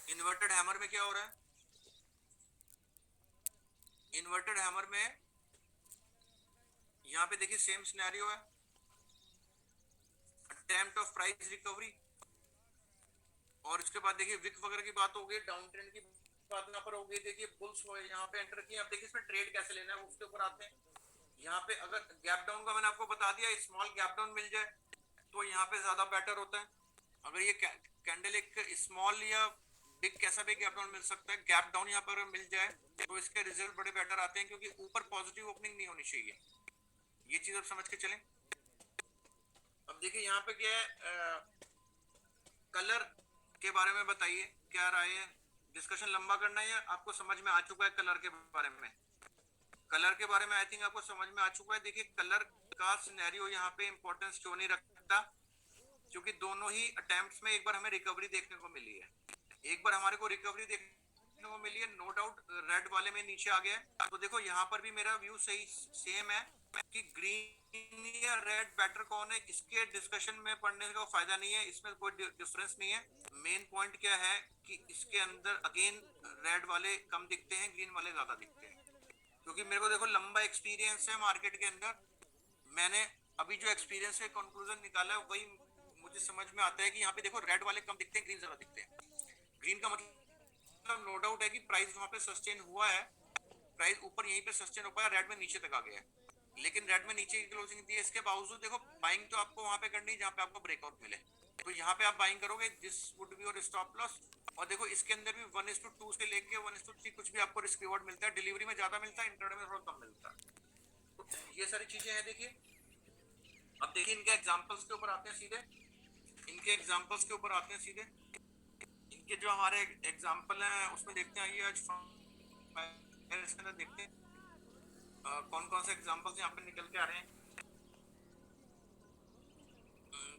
इन्वर्टेड हैमर में क्या हो रहा है, इन्वर्टेड हैमर में यहाँ पे देखिए सेम सिनेरियो है, अटेम्प्ट ऑफ प्राइस रिकवरी। और इसके बाद देखिए विक वगैरह की बात हो गई, डाउन ट्रेंड की बात यहाँ पर हो गई। देखिए बुल्स यहाँ पे एंटर किए, अब देखिए इसमें ट्रेड कैसे लेना है उसके ऊपर आते हैं। यहाँ पे अगर गैप डाउन का मैंने आपको बता दिया, स्मॉल गैप डाउन मिल जाए तो यहाँ पे ज्यादा बेटर होता है। अगर ये कैंडल एक स्मॉल या बिग कैसा भी गैप डाउन मिल सकता है, गैप डाउन यहाँ पर मिल जाए तो इसके रिजल्ट बड़े बेटर आते हैं, क्योंकि ऊपर पॉजिटिव ओपनिंग नहीं होनी चाहिए। ये चीज आप समझ के चलें। अब देखिए यहाँ पे क्या है, कलर के बारे में बताइए क्या राय है, डिस्कशन लंबा करना है या आपको समझ में आ चुका है कलर के बारे में? कलर के बारे में आई थिंक आपको समझ में आ चुका है। देखिए कलर का सिनेरियो यहाँ पे इंपॉर्टेंस क्यों नहीं रखता, क्योंकि दोनों ही अटेम्प्ट्स में एक बार हमें रिकवरी देखने को मिली है, एक बार हमारे को रिकवरी देखने को मिली है, नो डाउट रेड वाले में नीचे आ गया है। तो देखो यहाँ पर भी मेरा व्यू सही सेम है कि ग्रीन या रेड बेटर कौन है, इसके डिस्कशन में पढ़ने का फायदा नहीं है, इसमें कोई डिफरेंस नहीं है। मेन पॉइंट क्या है कि इसके अंदर अगेन रेड वाले कम दिखते हैं, ग्रीन वाले ज्यादा दिखते हैं, क्योंकि मेरे को देखो लंबा एक्सपीरियंस है मार्केट के अंदर। मैंने अभी जो एक्सपीरियंस से कंक्लूजन निकाला है वही मुझे समझ में आता है कि यहाँ पे देखो रेड वाले कम दिखते हैं, ग्रीन ज्यादा दिखते हैं। ग्रीन का मतलब नो डाउट है कि प्राइस वहां पे सस्टेन हुआ है, प्राइस ऊपर यहीं पे सस्टेन हो पाया, रेड में नीचे तक आ गया है, लेकिन रेड में नीचे की क्लोजिंग दी है। इसके बावजूद देखो बाइंग तो आपको वहां पे करनी है जहां पे आपको ब्रेकआउट मिले, तो यहाँ पे आप बाइंग करोगे, this would be your stop loss. और देखो इसके अंदर भी 1:2 से लेके 1:3 कुछ भी आपको रिस्क रिवॉर्ड मिलता है, डिलीवरी में ज्यादा मिलता है, इंट्राडे में थोड़ा कम मिलता है। तो ये सारी चीजें हैं। देखिए अब देखिए इनके एग्जांपल्स के ऊपर आते हैं सीधे, इनके एग्जांपल्स के ऊपर आते हैं सीधे। इनके जो हमारे एग्जांपल हैं उसमें देखते हैं, ये आज देखते हैं। कौन कौन से एग्जांपल्स यहाँ पे निकल के आ रहे हैं।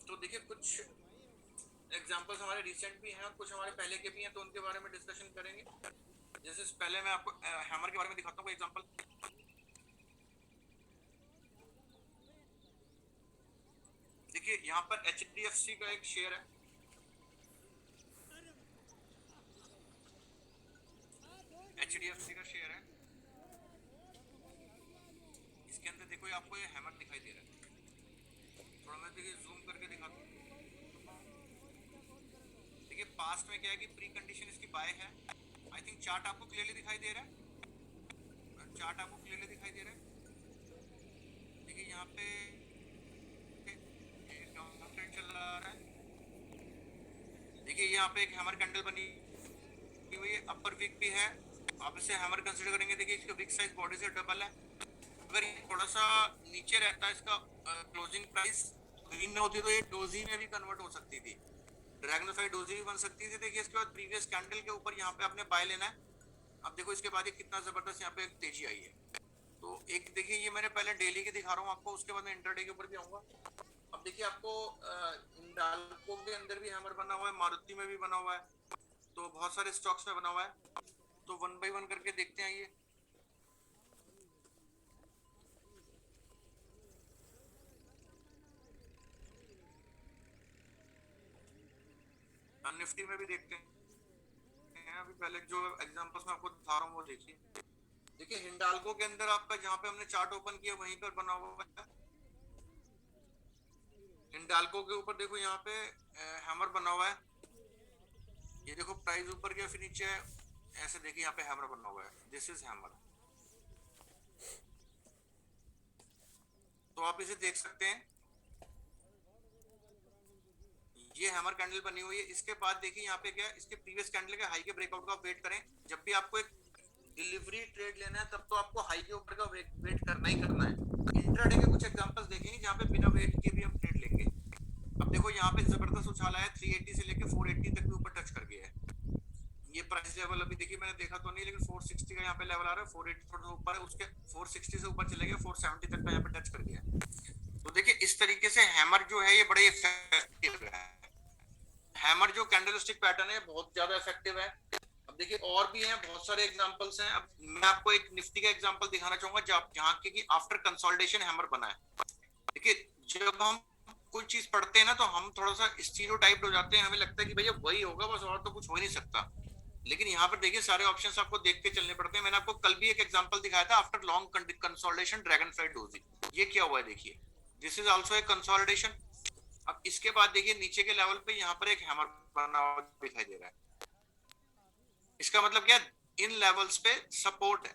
तो देखिए कुछ एग्जांपल्स हमारे रिसेंट भी हैं और कुछ हमारे पहले के भी हैं, तो उनके बारे में डिस्कशन करेंगे। जैसे पहले मैं आपको हैमर के बारे में दिखाता हूँ कोई एग्जांपल। देखिए यहाँ पर HDFC का एक शेयर है, HDFC का शेयर है, इसके अंदर देखो आपको ये हैमर दिखाई दे रहा है। थोड़ा मैं देखिए जूम करके दिखाता हूँ। देखिए पास्ट में क्या है कि प्री कंडीशन इसकी बाय है। आई थिंक चार्ट आपको क्लियरली दिखाई दे रहा है, चार्ट आपको क्लियरली दिखाई दे रहा है। देखिए यहाँ पे डाउन ट्रेंड चल रहा है। देखिए यहाँ पे एक हैमर कैंडल बनी हुई है, अपर वीक भी है, आप इसे हैमर कंसीडर करेंगे। देखिए इसका वीक साइज बॉडी से डबल है। अगर ये थोड़ा सा नीचे रहता है इसका क्लोजिंग प्राइस ग्रीन में होती तो ये डोजी में भी कन्वर्ट हो सकती थी, ड्रैगनफ्लाई डोजी भी बन सकती थी। देखिए इसके बाद प्रीवियस कैंडल के ऊपर यहाँ पे आपने बाय लेना है। अब देखो इसके बाद ये कितना जबरदस्त यहाँ पे एक तेजी आई है। तो एक देखिए ये मैंने पहले डेली की दिखा रहा हूँ आपको, उसके बाद मैं इंटरडे के ऊपर भी आऊंगा। अब देखिए आपको हिंडाल्को के अंदर भी हैमर बना हुआ है, मारुति में भी बना हुआ है, तो बहुत सारे स्टॉक्स में बना हुआ है। तो वन बाय वन करके देखते हैं। ये निफ्टी में भी देखते हैं। अभी पहले जो एग्जांपल्स मैं आपको दिखा रहा हूँ वो देखिए। देखिए हिंडाल्को के अंदर आपका जहाँ पे हमने चार्ट ओपन किया वहीं पर बना हुआ है। हिंडाल्को के ऊपर देखो यहाँ पे हैमर बना हुआ है। ये देखो प्राइस ऊपर गया फिर नीचे ऐसे, देखिए यहाँ पे हैमर बना हुआ है, दिस इज हैमर। तो आप इसे देख सकते हैं, ये हैमर कैंडल बनी हुई है। इसके बाद देखिए यहाँ पे क्या है, इसके प्रीवियस कैंडल के हाई के ब्रेकआउट का वेट करें। जब भी आपको एक डिलीवरी ट्रेड लेना है तब तो आपको हाई के ऊपर का वेट करना ही करना है। इंट्राडे के कुछ एग्जांपल्स देखेंगे जहाँ पे बिना वेट के भी हम ट्रेड लेंगे। अब देखो यहाँ पे जबरदस्त उछाला है, 380 से लेके 480 तक के ऊपर टच कर गया है। ये प्राइस लेवल अभी देखिए मैंने देखा तो नहीं, लेकिन 460 का यहाँ पे लेवल आ रहा है, 480 थोड़ा ऊपर है, उसके 460 से ऊपर चले गए, 470 तक का यहाँ पे टच कर गया। तो देखिए इस तरीके से हैमर जो है ये बड़े इफेक्टिव है। हैमर जो कैंडलस्टिक पैटर्न है बहुत ज्यादा इफेक्टिव है। अब देखिए और भी हैं, बहुत सारे एग्जांपल्स हैं। अब मैं आपको एक निफ्टी का एग्जांपल दिखाना चाहूंगा जहां की आफ्टर कंसोलिडेशन हैमर बना है। देखिए जब हम कोई चीज पढ़ते हैं ना तो हम थोड़ा सा स्टीरियोटाइप्ड हो जाते हैं, हमें लगता है कि भैया वही होगा बस और तो कुछ हो ही नहीं सकता। लेकिन यहाँ पर देखिए सारे ऑप्शंस आपको देख के चलने पड़ते हैं। मैंने आपको कल भी एक एग्जांपल दिखाया था, after long consolidation dragon fly doji, ये क्या हुआ है देखिए, this is also a consolidation. अब इसके बाद देखिए नीचे के लेवल पे यहाँ पर एक हैमर बना हुआ दिखाई दे रहा है। इसका मतलब क्या, इन लेवल्स पे सपोर्ट है,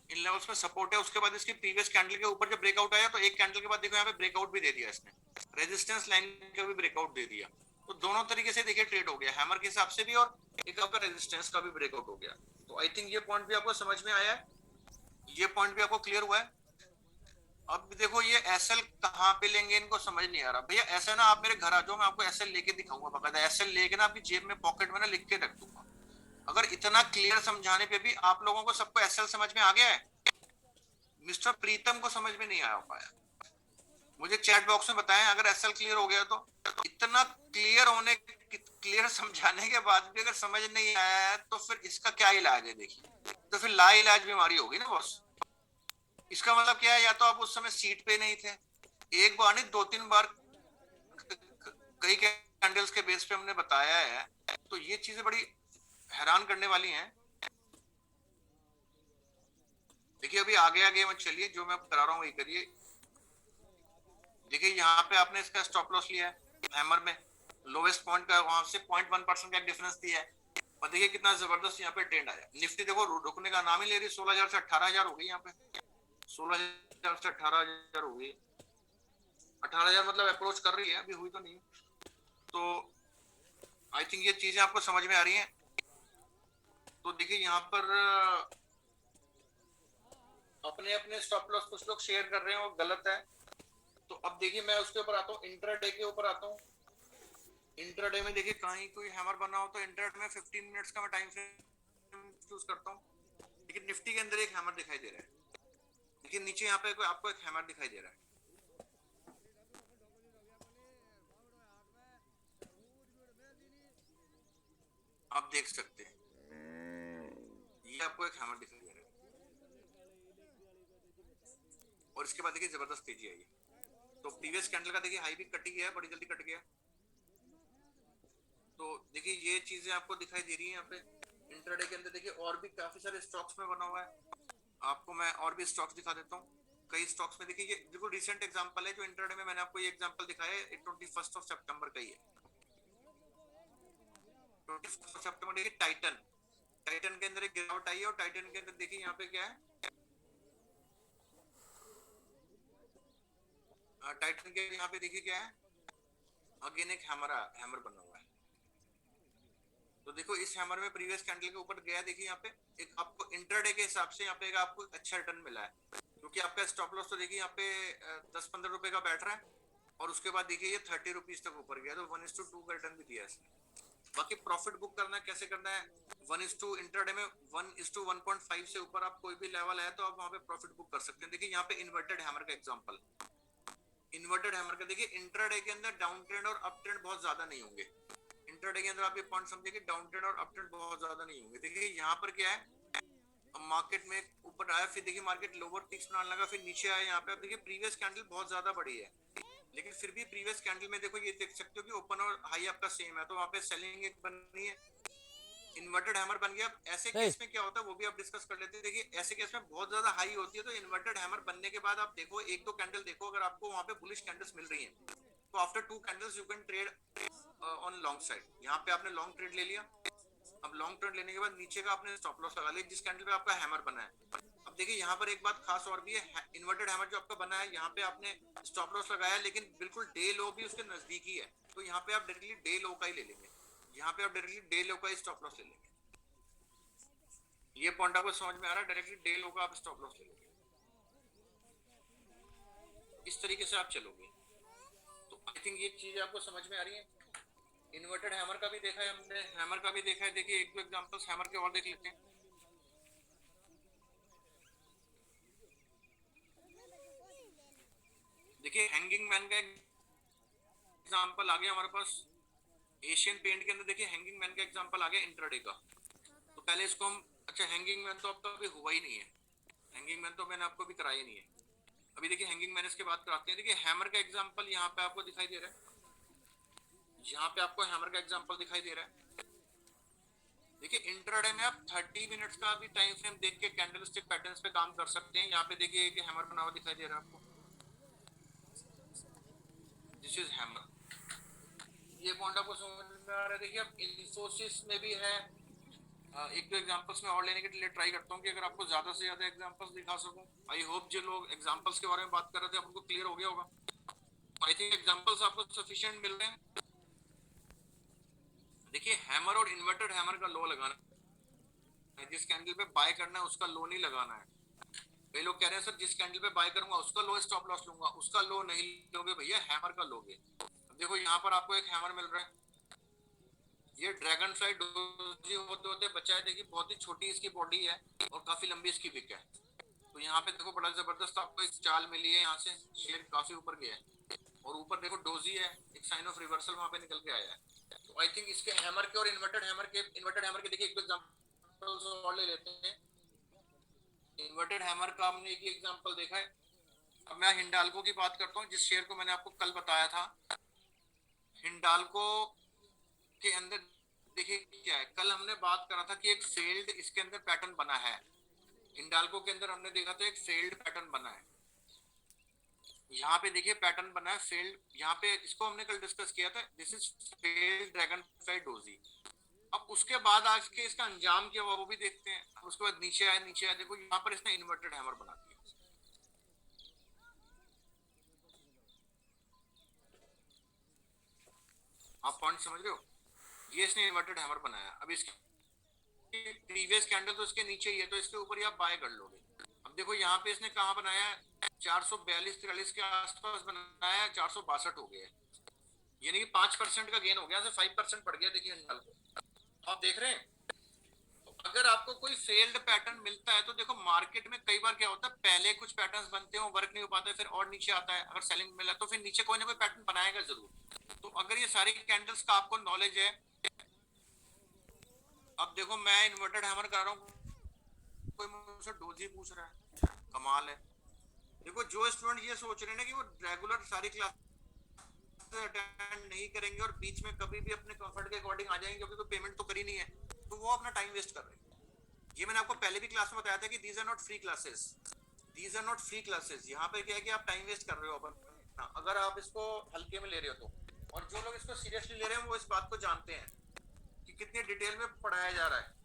इन लेवल्स पे सपोर्ट है। उसके बाद इसकी प्रीवियस कैंडल के ऊपर जब ब्रेकआउट आया तो एक कैंडल के बाद देखो यहाँ पे ब्रेकआउट भी दे दिया इसने, रेजिस्टेंस लाइन का भी ब्रेकआउट दे दिया। तो दोनों तरीके से देखिए ट्रेड हो गया हैमर के हिसाब से भी और एक आपका रेजिस्टेंस का भी ब्रेकआउट हो गया। तो आई थिंक ये पॉइंट भी आपको समझ में आया है, ये पॉइंट भी आपको क्लियर हुआ है। अब देखो ये एसएल कहाँ पे लेंगे इनको समझ नहीं आ रहा। भैया ऐसा ना आप मेरे घर आ जाओ, मैं आपको एसएल लेके दिखाऊंगा, बकायदा एसएल लेके ना आपकी जेब में पॉकेट में ना लिख के रख दूंगा। अगर इतना क्लियर समझाने पे भी आप लोगों को सबको एसएल समझ में आ गया है, मिस्टर प्रीतम को समझ में नहीं आ पाया, मुझे चैट बॉक्स में बताएं अगर एसएल क्लियर हो गया तो। इतना क्लियर होने, क्लियर समझाने के बाद भी अगर समझ नहीं आया तो फिर इसका क्या इलाज है देखिए, तो फिर ला इलाज बीमारी होगी ना बॉस। इसका मतलब क्या है, या तो आप उस समय सीट पे नहीं थे, एक बार नहीं दो तीन बार कई कैंडल्स के बेस पे हमने बताया है। तो ये चीजें बड़ी हैरान करने वाली हैं। देखिए अभी आगे आगे मत चलिए, जो मैं करा रहा हूँ वही करिए। देखिए यहाँ पे आपने इसका स्टॉप लॉस लिया है हैमर में, लोवेस्ट पॉइंट का वहां से 0.1% का डिफरेंस दिया है। और देखिए कितना जबरदस्त यहाँ पे ट्रेंड आया। निफ्टी देखो रुकने का नाम ही ले रही, 16,000 से 18,000 हो गई यहाँ पे, 16,000 से 18,000 हो गई। 18,000 मतलब अप्रोच कर रही है, अभी हुई तो नहीं। तो आई थिंक ये चीजें आपको समझ में आ रही हैं। तो देखिए यहाँ पर अपने अपने स्टॉप लॉस कुछ लोग शेयर कर रहे हैं, वो गलत है। तो अब देखिए मैं उसके ऊपर आता हूँ, इंट्राडे के ऊपर आता हूँ। इंट्राडे में देखिए कहीं कोई हैमर बना हो तो इंट्राडे में 15 मिनट्स का मैं टाइम फ्रेम चूज करता हूँ। लेकिन निफ्टी के अंदर एक हैमर दिखाई दे रहा है, देखिए नीचे यहाँ पे आपको एक हैमर दिखाई दे रहा है, आप देख सकते हैं, ये आपको एक हैमर दिखाई दे रहा है। और इसके बाद देखिए जबरदस्त तेजी आई है। तो प्रीवियस कैंडल का देखिए हाई भी कट गया है, बड़ी जल्दी कट गया। तो देखिए ये चीजें आपको दिखाई दे रही है यहाँ पे। इंट्राडे के अंदर देखिए और भी काफी सारे स्टॉक्स में बना हुआ है। आपको मैं और भी स्टॉक्स दिखा देता हूँ। कई स्टॉक्स में देखिए ये बिल्कुल रिसेंट एग्जांपल है जो इंट्राडे में मैंने आपको ये एग्जांपल दिखाया है, 21 सितंबर का ही है। 21 सितंबर देखिए टाइटन, टाइटन के अंदर एक गिरावट आई है। और टाइटन के अंदर देखिए यहाँ पे क्या है, टाइटन के यहाँ पे देखिए क्या है, अगेन एक हैमर बना हुआ है। तो देखो इस हैमर में प्रीवियस कैंडल के ऊपर गया, देखिए यहाँ पे एक आपको इंटरडे के हिसाब से यहाँ पे एक आपको अच्छा रिटर्न मिला है, क्योंकि आपका स्टॉप लॉस तो देखिए यहाँ पे 10-15 रुपए का बैठ रहा है। और उसके बाद देखिए ये 30 रुपीज तक ऊपर गया, तो 1:2 का रिटर्न भी दिया है इसने। बाकी प्रॉफिट बुक करना कैसे करना है, 1:2 इंटरडे में 1:1.5 से ऊपर आप कोई भी लेवल है तो आप वहां पे प्रॉफिट बुक कर सकते हैं। देखिए यहाँ पे इन्वर्टेड हैमर का एग्जांपल, इन्वर्टेड हैमर का देखिए इंट्राडे के अंदर डाउन ट्रेंड और अप ट्रेंड बहुत ज्यादा नहीं होंगे। इंट्राडे के अंदर आप ये पॉइंट समझिए कि डाउन ट्रेंड और अप ट्रेंड बहुत ज्यादा नहीं होंगे। देखिए यहाँ पर क्या है, मार्केट में ऊपर आया, फिर देखिए मार्केट लोअर पीक्स बनाने लगा, फिर नीचे आया। यहाँ पे आप देखिए प्रीवियस कैंडल बहुत ज्यादा बड़ी है, लेकिन फिर भी प्रीवियस कैंडल में देखो ये देख सकते हो कि ओपन और हाई आपका सेम है, तो वहां पे सेलिंग एक बनी है, इन्वर्टेड हैमर बन गया। ऐसे केस में क्या होता है वो भी आप डिस्कस कर लेते हैं। देखिए ऐसे केस में बहुत ज्यादा हाई होती है, तो इन्वर्टेड हैमर बनने के बाद आप देखो एक दो कैंडल देखो, अगर आपको वहां पे बुलिश कैंडल्स मिल रही हैं तो after 2 candles you can trade on long side. यहाँ पे आपने लॉन्ग ट्रेड ले लिया। अब लॉन्ग ट्रेड लेने के बाद नीचे का आपने स्टॉप लॉस लगा लिया जिस कैंडल पे आपका हैमर बना है। अब देखिए यहाँ पर एक बात खास और भी है, इन्वर्टेड हैमर जो आपका बना है यहाँ पे आपने स्टॉप लॉस लगाया, लेकिन बिल्कुल डे लो भी उसके नजदीक ही है, तो यहाँ पे आप डायरेक्टली डे लो का ही ले लेंगे। यहाँ पे आप डायरेक्टली डे लो का ही स्टॉप लॉस ले लेंगे। ये पॉइंट आपको समझ में आ रहा है, डायरेक्टली डे लो का आप स्टॉप लॉस ले लोगे, इस तरीके से आप चलोगे। तो आई थिंक ये चीज आपको समझ में आ रही है। इन्वर्टेड हैमर का भी देखा है हमने, हैमर का भी देखा है। देखिए एक दो एग्जांपल्स हैमर के और देख लेते हैं। देखिए हैंगिंग मैन का एग्जांपल आ गया हमारे पास। एशियन पेंट के अंदर देखिए हैंगिंग मैन का एग्जांपल आ गया इंट्राडे का। तो पहले इसको हम, अच्छा हैंगिंग मैन तो आपका अभी हुआ ही नहीं है, हैंगिंग मैन तो मैंने आपको भी कराया नहीं है। अभी देखिए हैंगिंग मैन इसके बाद कराते हैं। देखिए हैमर का एग्जांपल यहाँ पे आपको दिखाई दे रहा है, यहाँ पे आपको हैमर का एग्जांपल दिखाई दे रहा है। देखिए इंट्राडे में आप 30 मिनट्स का भी टाइम फ्रेम देख के कैंडलस्टिक पैटर्न्स पे काम कर सकते हैं। यहाँ पे देखिए एक हैमर बना हुआ दिखाई दे रहा है आपको, दिस इज हैमर। ये पॉइंट आपको समझ में आ रहा है। देखिए अब इन्फोसिस में भी है। एक दो एग्जांपल्स में और लेने के लिए ट्राई करता हूँ कि अगर आपको ज्यादा से ज्यादा एग्जांपल्स दिखा सकूं। आई होप जो लोग एग्जांपल्स के बारे में बात कर रहे थे आपको क्लियर हो गया होगा। आई थिंक एग्जांपल्स आपको सफिशिएंट मिल रहे हैं। देखिए हैमर और इन्वर्टेड हैमर का लो लगाना है, जिस कैंडल पे बाय करना है उसका लो नहीं लगाना है। कई लोग कह रहे हैं सर जिस कैंडल पे बाय करूंगा उसका लो स्टॉप लॉस लूंगा, उसका लो नहीं लोगे भैया, हैमर का लोगे। देखो यहाँ पर आपको एक हैमर मिल रहा है, ये ड्रैगन फ्लाई डोजी होते होते बचा है। देखिए बहुत ही छोटी इसकी बॉडी है और काफी लंबी इसकी विक है। तो यहाँ पे देखो बड़ा जबरदस्त आपको इस चाल मिली है, यहाँ से शेयर काफी ऊपर गया है और ऊपर देखो डोजी है, एक साइन ऑफ रिवर्सल वहां पे निकल के आया है। तो आई थिंक इसके हैमर के और इन्वर्टेड हैमर के देखिए एक दो एग्जांपल्स और ले लेते हैं। इन्वर्टेड हैमर का हमने एक एग्जांपल देखा है। अब मैं हिंडाल्को की बात करता हूँ, जिस शेयर को मैंने आपको कल बताया था। हिंडाल्को के अंदर देखिए क्या है, कल हमने बात करा था कि एक फेल्ड इसके अंदर पैटर्न बना है। हिंडाल्को के अंदर हमने देखा था एक फेल्ड पैटर्न बना है। यहाँ पे देखिए पैटर्न बना है फेल्ड, यहाँ पे इसको हमने कल डिस्कस किया था, this is failed dragon fly doji. अब उसके बाद आज के इसका अंजाम क्या हुआ वो भी देखते हैं। उसके बाद नीचे आया देखो यहाँ पर इसने इन्वर्टेड हैमर बना दिया। आप पॉइंट समझ रहे हो, ये इसने इन्वर्टेड हैमर बनाया। अब इसकी प्रीवियस कैंडल तो इसके नीचे ही है, तो इसके ऊपर ही आप बाय कर लोगे। अब देखो यहाँ पे इसने कहा बनाया, 442-43 के आसपास बनाया, 462 हो गया, यानी कि 5% का गेन हो गया, 5% पड़ गया। देखिए हिंडाल्को आप देख रहे हैं। तो अगर आपको कोई फेल्ड पैटर्न मिलता है तो देखो मार्केट में कई बार क्या होता है, पहले कुछ पैटर्न्स बनते हैं, वर्क नहीं हो पाता है, फिर और नीचे आता है, अगर सेलिंग मिला तो फिर नीचे कोई ना कोई पैटर्न बनाएगा जरूर। तो अगर ये सारी कैंडल्स का आपको नॉलेज है, अब देखो मैं इन्वर्टेड हैमर कर रहा हूँ, कोई मुझसे डोजी पूछ रहा है, कमाल है। देखो जो स्टूडेंट ये सोच रहे हैं ना कि वो रेगुलर सारी क्लास अटेंड नहीं करेंगे और बीच में कभी भी अपने कंफर्ट के अकॉर्डिंग आ जाएंगे, क्योंकि कोई पेमेंट तो करी नहीं है, तो वो अपना टाइम वेस्ट कर रहे हैं। ये मैंने आपको पहले भी क्लास में बताया था कि these are not free classes, these are not free classes. यहाँ पे क्या है कि आप टाइम वेस्ट कर रहे हो अपना, अगर आप इसको हल्के में ले रहे हो तो। और जो लोग इसको सीरियसली ले रहे हैं वो इस बात को जानते हैं कि कितने डिटेल में पढ़ाया जा रहा है।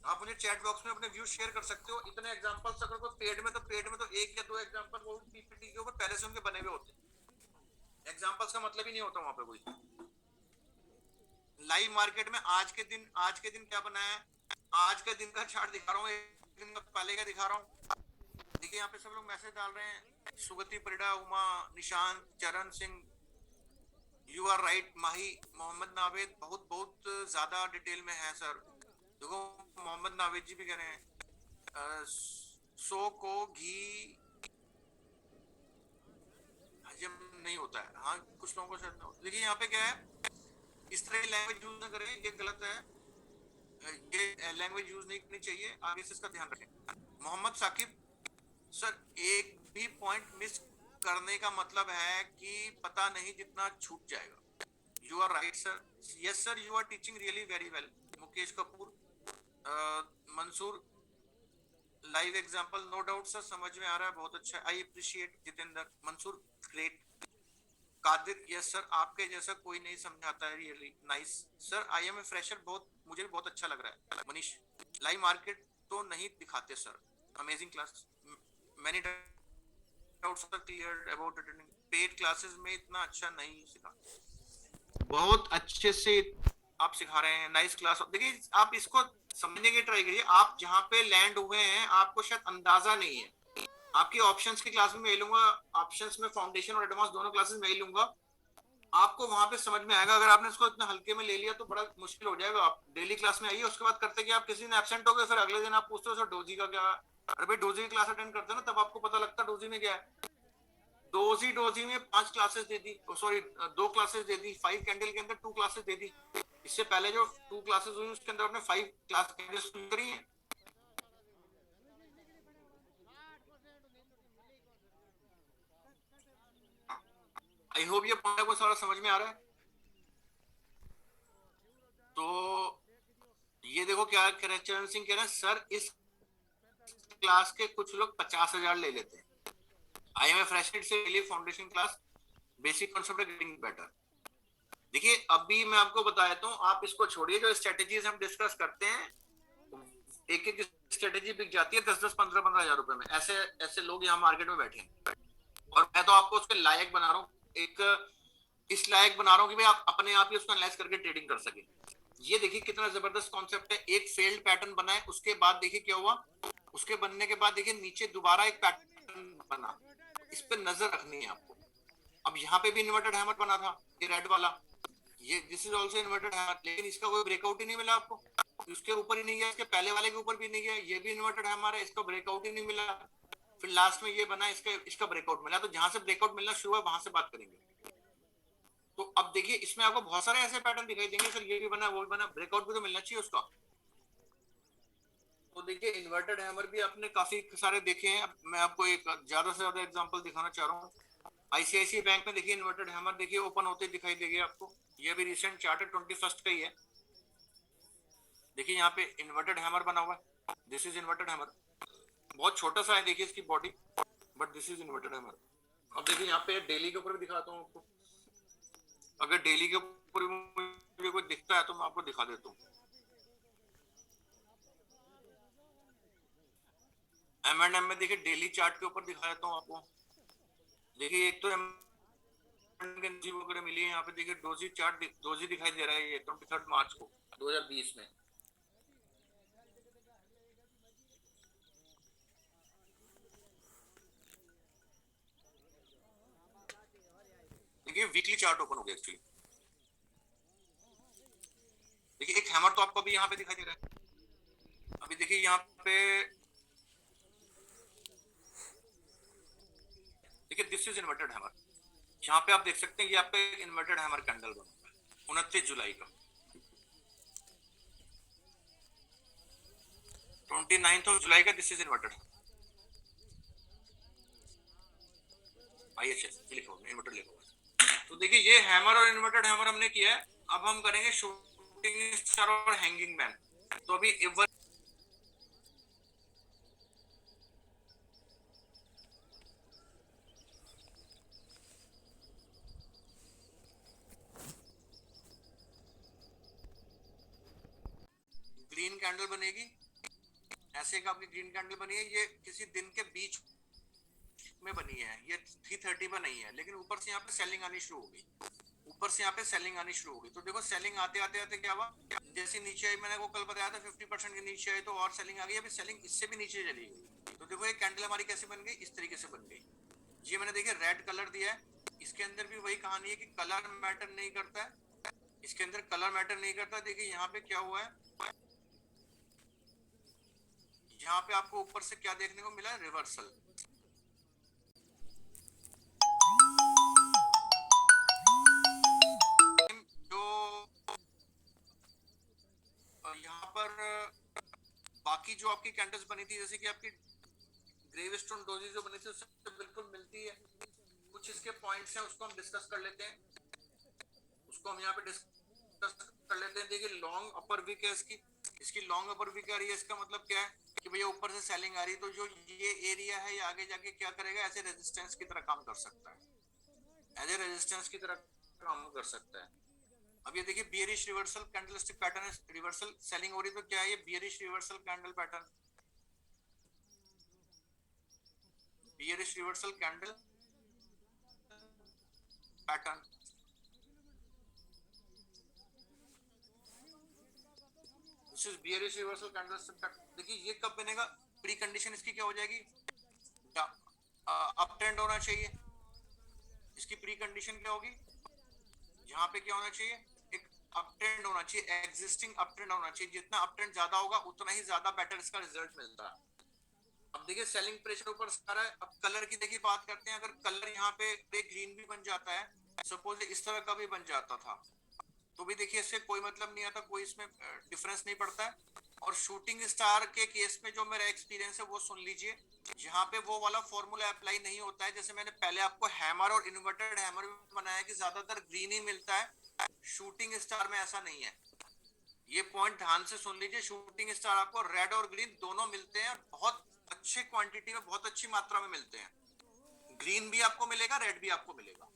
आप मुझे चैट बॉक्स में अपने व्यूज शेयर कर सकते हो। इतने एग्जांपल्स अगर कोई पेड में तो एक या दो एग्जांपल वो पीपीटी के ऊपर पहले से उनके बने हुए होते हैं। एग्जांपल्स का मतलब ही नहीं होता वहां पे कोई। लाइव मार्केट में आज के दिन क्या बना है, आज के दिन का चार्ट दिखा रहा हूँ, एक दिन पहले का दिखा रहा हूँ। देखिए यहाँ पे सब लोग मैसेज डाल रहे हैं, सुगति परिड़ा, उमा, निशांत, चरण सिंह, यू आर राइट, माही, मोहम्मद नावेद बहुत बहुत ज्यादा डिटेल में है सर। देखो मोहम्मद नावेद जी भी कह रहे हैं सो को घी हजम नहीं होता है। हाँ कुछ लोगों को शायद। देखिए यहाँ पे क्या है, इस तरह की लैंग्वेज यूज ना करें, ये गलत है, ये लैंग्वेज यूज नहीं करनी चाहिए, आगे से इसका ध्यान रखें। मोहम्मद साकिब सर, एक भी पॉइंट मिस करने का मतलब है कि पता नहीं जितना छूट जाएगा। You are right sir, yes sir, you are teaching really very well. Mukesh Kapoor, Mansoor, live example no doubt sir, समझ में आ रहा है, बहुत अच्छा, I appreciate. Jitendra, Mansoor great. Qadir, yes sir, आपके जैसा कोई नहीं समझाता है, really nice sir, I am a fresher, बहुत मुझे भी बहुत अच्छा लग रहा है। मनीष, लाइव मार्केट तो नहीं दिखाते sir, amazing class, many doubts are cleared about attending paid classes में, इतना अच्छा नहीं सिखा, बहुत अच्छे से आप सिखा रहे हैं, नाइस क्लास। देखिए आप इसको समझने की ट्राई करिए, आप जहाँ पे लैंड हुए हैं आपको शायद अंदाजा नहीं है। आपकी ऑप्शंस की क्लास में मैं लूंगा, ऑप्शंस में फाउंडेशन और एडवांस दोनों क्लासेस में लूंगा, आपको वहां पे समझ में आएगा। अगर आपने इसको इतना हल्के में ले लिया तो बड़ा मुश्किल हो जाएगा। आप डेली क्लास में आइए, उसके बाद करते कि आप किसी दिन एब्सेंट हो गए, फिर अगले दिन आप पूछते हो सर डोजी का क्या। अरे भाई डोजी की क्लास अटेंड करते ना, तब आपको पता लगता डोजी में क्या है। डोजी में 5 क्लासेस दे दी, सॉरी 2 क्लासेस दे दी, 5 कैंडल के अंदर 2 क्लासेस दे दी। इससे पहले जो 2 क्लासेस हुई उसके अंदर आपने 5 क्लास कैंडल्स करी है। आई होप ये पॉइंट को सारा समझ में आ रहा है। तो ये देखो क्या कह रहे हैं, चरण सिंह कह रहे हैं सर इस क्लास के कुछ लोग 50,000 ले लेते हैं। आई एम ए फ्रेशर से लिए foundation class, basic concept getting better. देखिए अभी मैं आपको बता देता हूँ, आप इसको छोड़िए, जो स्ट्रेटेजीज हम डिस्कस करते हैं, एक एक स्ट्रेटेजी बिक जाती है 10-10, 15-15 हजार रुपए में। ऐसे ऐसे लोग यहाँ मार्केट में बैठे हैं, और मैं तो आपको उसके लायक बना रहा हूँ, एक इस लायक बना रहा हूँ कि भाई आप अपने आप ही उसको एनालाइज करके ट्रेडिंग कर सके। ये देखिए कितना जबरदस्त कॉन्सेप्ट है। एक फेल्ड पैटर्न बना है, उसके बाद देखिए क्या हुआ, उसके बनने के बाद देखिए नीचे दोबारा एक पैटर्न बना, इस पे नजर रखनी है आपको। अब यहाँ पे भी इन्वर्टेड हैमर बना था, ये रेड वाला, ये this is also inverted hammer, लेकिन इसका कोई ब्रेकआउट ही नहीं मिला आपको। उसके ऊपर ही नहीं गया, इसके पहले वाले के ऊपर भी नहीं गया, ये भी इन्वर्टेड हैमर है, इसका ब्रेकआउट ही नहीं मिला। फिर लास्ट में ये बना, इसका ब्रेकआउट मिला। तो जहां से ब्रेकआउट मिलना शुरू है वहां से बात करेंगे। तो अब देखिए इसमें आपको बहुत सारे ऐसे पैटर्न दिखाई देंगे, सर ये भी बना वो भी बना, ब्रेकआउट भी तो मिलना चाहिए उसका। तो देखिए इन्वर्टेड हैमर भी आपने काफी सारे देखे हैं। मैं आपको एक ज्यादा से ज्यादा एग्जांपल दिखाना चाह रहा हूँ। आईसीआईसी बैंक में देखिए इन्वर्टेड हैमर देखिए ओपन होते दिखाई देगा आपको। ये भी रिसेंट चार्ट है 21 का ही है। देखिए यहाँ पे इन्वर्टेड हैमर बना हुआ है, दिस इज इन्वर्टेड हैमर, बहुत छोटा सा है देखिए इसकी body, but this is inverted hammer. अब देखिए यहाँ पे डेली के ऊपर भी दिखाता हूँ आपको, अगर डेली के ऊपर मुझे कोई दिखता है तो मैं आपको दिखा देता हूँ। M&M में देखिए डेली चार्ट के ऊपर दिखा देता हूँ आपको। देखिए एक तो एनर्जी वगैरह मिली है यहाँ पे, देखिए डोजी चार्ट, डोजी दिखाई दे रहा है ये 23 मार्च को 2020 में। देखिए वीकली चार्ट ओपन हो गया एक्चुअली। देखिए एक हैमर तो आपको भी यहाँ पे दिखाई दे रहा है, अभी देखिए यहाँ पे, देखिए दिस इज इन्वर्टेड हैमर। यहाँ पे आप देख सकते हैं, ये आप पे इन्वर्टेड हैमर कैंडल बना है 29 जुलाई का, 29 जुलाई का, दिस इज इन्वर्टेड। IHS लिखो, इन्वर्टेड लिखो। तो देखिए ये हैमर और इन्वर्टेड हैमर हमने किया है। अब हम करेंगे शूटिंग स्टार और हैंगिंग मैन। तो अभी ग्रीन कैंडल बनेगी, ऐसे एक आपकी ग्रीन कैंडल बनी है, ये किसी दिन के बीच में बनी है, ये 3:30 पर नहीं है, लेकिन ऊपर से यहाँ पे सेलिंग आनी शुरू हो गई, ऊपर से यहाँ पे सेलिंग आनी शुरू हो गई। तो देखो सेलिंग आते आते आते क्या हुआ, जैसे नीचे आई, मैंने वो कल बताया था 50% के नीचे आई तो और सेलिंग आ गई, अभी सेलिंग इससे भी नीचे चली गई। तो देखो ये कैंडल हमारी कैसे बन गई, इस तरीके से बन गई। ये मैंने देखिए रेड कलर दिया है, इसके अंदर भी वही कहानी है कि कलर मैटर नहीं करता है, इसके अंदर कलर मैटर नहीं करता। देखिए यहाँ पे क्या हुआ है, यहाँ पे आपको ऊपर से क्या देखने को मिला है, रिवर्सल। जो यहाँ पर बाकी जो आपकी कैंडल्स बनी थी, जैसे कि आपकी ग्रेवस्टोन डोजी जो बनी थी उससे बिल्कुल मिलती है। कुछ इसके पॉइंट्स हैं, उसको हम डिस्कस कर लेते हैं, उसको हम यहाँ पे डिस्कस कर लेते हैं। देखिए लॉन्ग अपर वीक है इसकी, इसकी लॉन्ग अपर वीक आ रही है, इसका मतलब क्या है कि भैया ऊपर से सेलिंग आ रही है, तो जो ये एरिया है ये आगे जाके क्या करेगा, ऐसे रेजिस्टेंस की तरह काम कर सकता है, एज ए रेजिस्टेंस की तरह काम कर सकता है। अब ये देखिए बियरिश रिवर्सल कैंडलस्टिक पैटर्न है, रिवर्सल सेलिंग हो रही है, तो क्या है ये bearish reversal candle pattern, bearish reversal candle pattern. This is bearish reversal candlestick pattern. देखिए ये कब बनेगा, प्री कंडीशन इसकी क्या हो जाएगी, अप ट्रेंड होना चाहिए। इसकी प्री कंडीशन क्या होगी, यहाँ पे क्या होना चाहिए, एक अप ट्रेंड होना चाहिए, एग्जिस्टिंग अप ट्रेंड होना चाहिए। जितना अप ट्रेंड ज्यादा होगा उतना ही ज्यादा बेटर इसका रिजल्ट मिलता है। अब देखिए सेलिंग प्रेशर ऊपर सारा है। अब कलर की देखिए बात करते हैं, अगर कलर यहाँ पे ग्रीन भी बन जाता है, सपोज इस तरह का भी बन जाता था, तो भी देखिए इससे कोई मतलब नहीं आता, कोई इसमें डिफरेंस नहीं पड़ता है। और शूटिंग स्टार के केस में जो मेरा एक्सपीरियंस है वो सुन लीजिए, यहाँ पे वो वाला फॉर्मूला अप्लाई नहीं होता है। जैसे मैंने पहले आपको हैमर और इन्वर्टेड हैमर में बनाया कि ज्यादातर ग्रीन ही मिलता है, शूटिंग स्टार में ऐसा नहीं है। ये पॉइंट ध्यान से सुन लीजिए, शूटिंग स्टार आपको रेड और ग्रीन दोनों मिलते हैं, बहुत अच्छे क्वांटिटी में, बहुत अच्छी मात्रा में मिलते हैं। ग्रीन भी आपको मिलेगा, रेड भी आपको मिलेगा।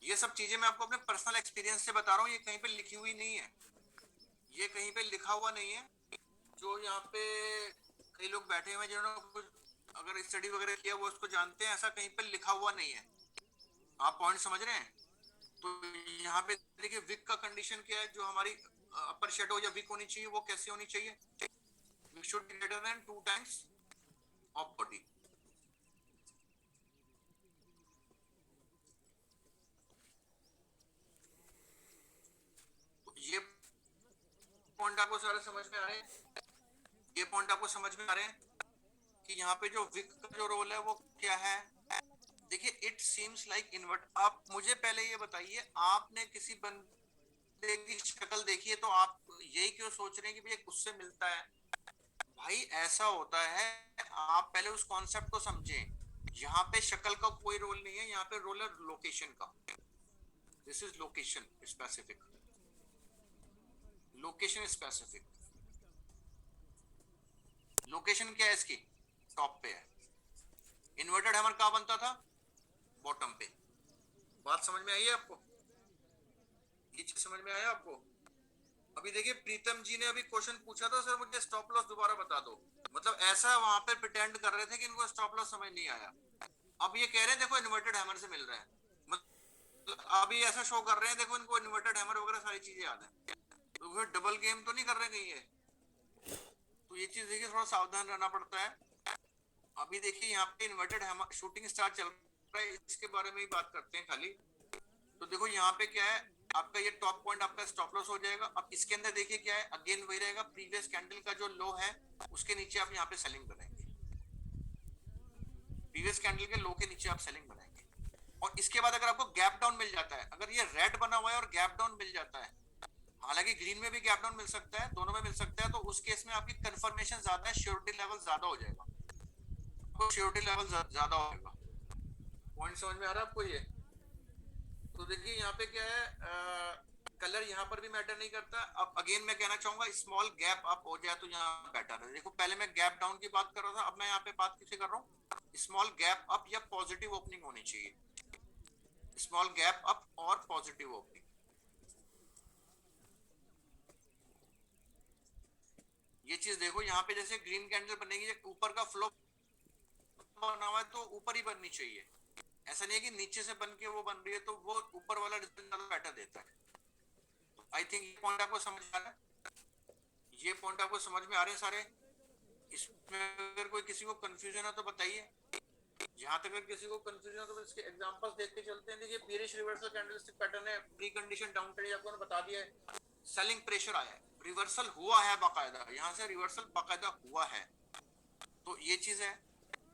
ये सब चीजें मैं आपको अपने पर्सनल एक्सपीरियंस से बता रहा हूँ, ये कहीं पे लिखी हुई नहीं है, ये कहीं पे लिखा हुआ नहीं है। जो यहाँ पे कई लोग बैठे हुए हैं जिन्होंने कुछ अगर स्टडी वगैरह किया वो उसको जानते हैं, ऐसा कहीं पे लिखा हुआ नहीं है। आप पॉइंट समझ रहे हैं। तो यहाँ पे देखिए विक का कंडीशन क्या है, जो हमारी अपर शेडो या विक होनी चाहिए वो कैसे होनी चाहिए, wick should be greater than 2 times of body. तो ये पॉइंट आपको सारे समझ में आ रहे हैं, ये पॉइंट आपको समझ में आ रहे हैं कि यहाँ पे जो विक का जो रोल है वो क्या है। देखिए इट सीम्स लाइक इन्वर्ट। आप मुझे पहले ये बताइए, आपने किसी बंदे की शक्ल देखी है तो आप यही क्यों सोच रहे हैं कि भैया उससे मिलता है। भाई ऐसा होता है, आप पहले उस कॉन्सेप्ट को समझें। यहाँ पे शक्ल का कोई रोल नहीं है, यहाँ पे रोल है लोकेशन का। This is location specific, location specific. Location क्या है इसकी, टॉप पे है। इन्वर्टेड हैमर कहाँ बनता था, बॉटम पे। बात समझ में आई है आपको, ये चीज समझ में आया आपको। अभी देखिए प्रीतम जी ने अभी क्वेश्चन पूछा था, सर मुझे स्टॉप लॉस दोबारा बता दो। मतलब ऐसा वहां पे प्रिटेंड कर रहे थे कि इनको स्टॉप लॉस समझ नहीं आया। अब ये कह रहे हैं देखो इन्वर्टेड हैमर से मिल रहा है, मतलब अभी ऐसा शो कर रहे हैं देखो इनको इन्वर्टेड हैमर वगैरह सारी चीजें याद है, तो फिर डबल गेम तो नहीं कर रहे कहीं ये। तो ये चीज देखिए थोड़ा सावधान रहना पड़ता है। अभी देखिए यहाँ पे इन्वर्टेड शूटिंग स्टार चल रहा है, इसके बारे में ही बात करते हैं खाली। तो देखो यहाँ पे क्या है, आपका ये टॉप पॉइंट आपका स्टॉप लॉस हो जाएगा। अब इसके अंदर देखिए क्या है, अगेन वही रहेगा, प्रीवियस कैंडल का जो लो है उसके नीचे आप यहाँ पे सेलिंग बनाएंगे, प्रीवियस कैंडल के लो के नीचे आप सेलिंग बनाएंगे। और इसके बाद अगर आपको गैप डाउन मिल जाता है, अगर ये रेड बना हुआ है और गैप डाउन मिल जाता है, हालांकि ग्रीन में भी गैप डाउन मिल सकता है, दोनों में मिल सकता है, तो उस केस में आपकी कंफर्मेशन ज्यादा है, श्योरिटी लेवल ज्यादा हो जाएगा, आपको श्योरिटी लेवल ज्यादा होगा। पॉइंट समझ में आ रहा है आपको ये? तो देखिए यहाँ पे क्या है, कलर यहाँ पर भी मैटर नहीं करता। अब अगेन मैं कहना चाहूंगा स्मॉल गैप अप हो जाए तो यहाँ बेटर है। देखो पहले मैं गैप डाउन की बात कर रहा था, अब मैं यहाँ पे बात किसे कर रहा हूँ, स्मॉल गैप अप या पॉजिटिव ओपनिंग होनी चाहिए, स्मॉल गैप अप और पॉजिटिव ओपनिंग। ये चीज देखो यहाँ पे जैसे ग्रीन कैंडल बनेगी, ऊपर का फ्लो बना हुआ है तो ऊपर ही बननी चाहिए, ऐसा नहीं है कि नीचे से बन के वो बन रही है, तो वो ऊपर वाला रिजल्ट ज्यादा बेटर देता है। आई थिंक ये पॉइंट आपको समझ आ रहा है, ये पॉइंट आपको समझ में आ रहे हैं सारे? इसमें अगर कोई किसी को कंफ्यूजन है तो बताइए। जहां तक अगर किसी को कंफ्यूजन है तो इसके एग्जांपल्स देख के चलते हैं। देखिए बेरिश रिवर्सल कैंडलस्टिक पैटर्न है, प्री कंडीशन डाउन ट्रेड आपको बता दिया है, सेलिंग प्रेशर आया है, रिवर्सल हुआ है बाकायदा, यहां से रिवर्सल बाकायदा हुआ है, तो ये चीज है।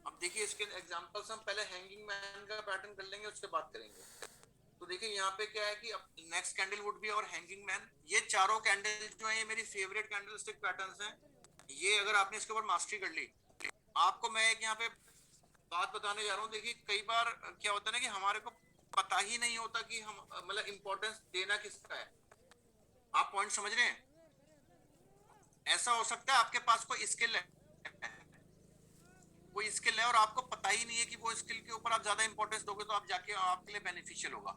अब देखिए इसके एग्जांपल्स हम पहले हैंगिंग मैन का पैटर्न कर लेंगे, उसके बाद करेंगे। तो देखिए यहाँ पे क्या है कि अब नेक्स्ट कैंडल वुड बी और हैंगिंग मैन, ये चारों कैंडल जो है ये मेरी फेवरेट कैंडलस्टिक पैटर्न्स हैं। ये अगर आपने इसके ऊपर मास्टरी कर ली, आपको मैं एक यहाँ पे बात बताने जा रहा हूँ। देखिए कई बार क्या होता है ना कि हमारे को पता ही नहीं होता कि हम मतलब इंपॉर्टेंस देना किसका है। आप पॉइंट समझ रहे हैं? ऐसा हो सकता है आपके पास कोई स्किल है, कोई स्किल है और आपको पता ही नहीं है कि वो स्किल के ऊपर आप ज्यादा इंपॉर्टेंस दोगे तो आप जाके आपके लिए बेनिफिशियल होगा।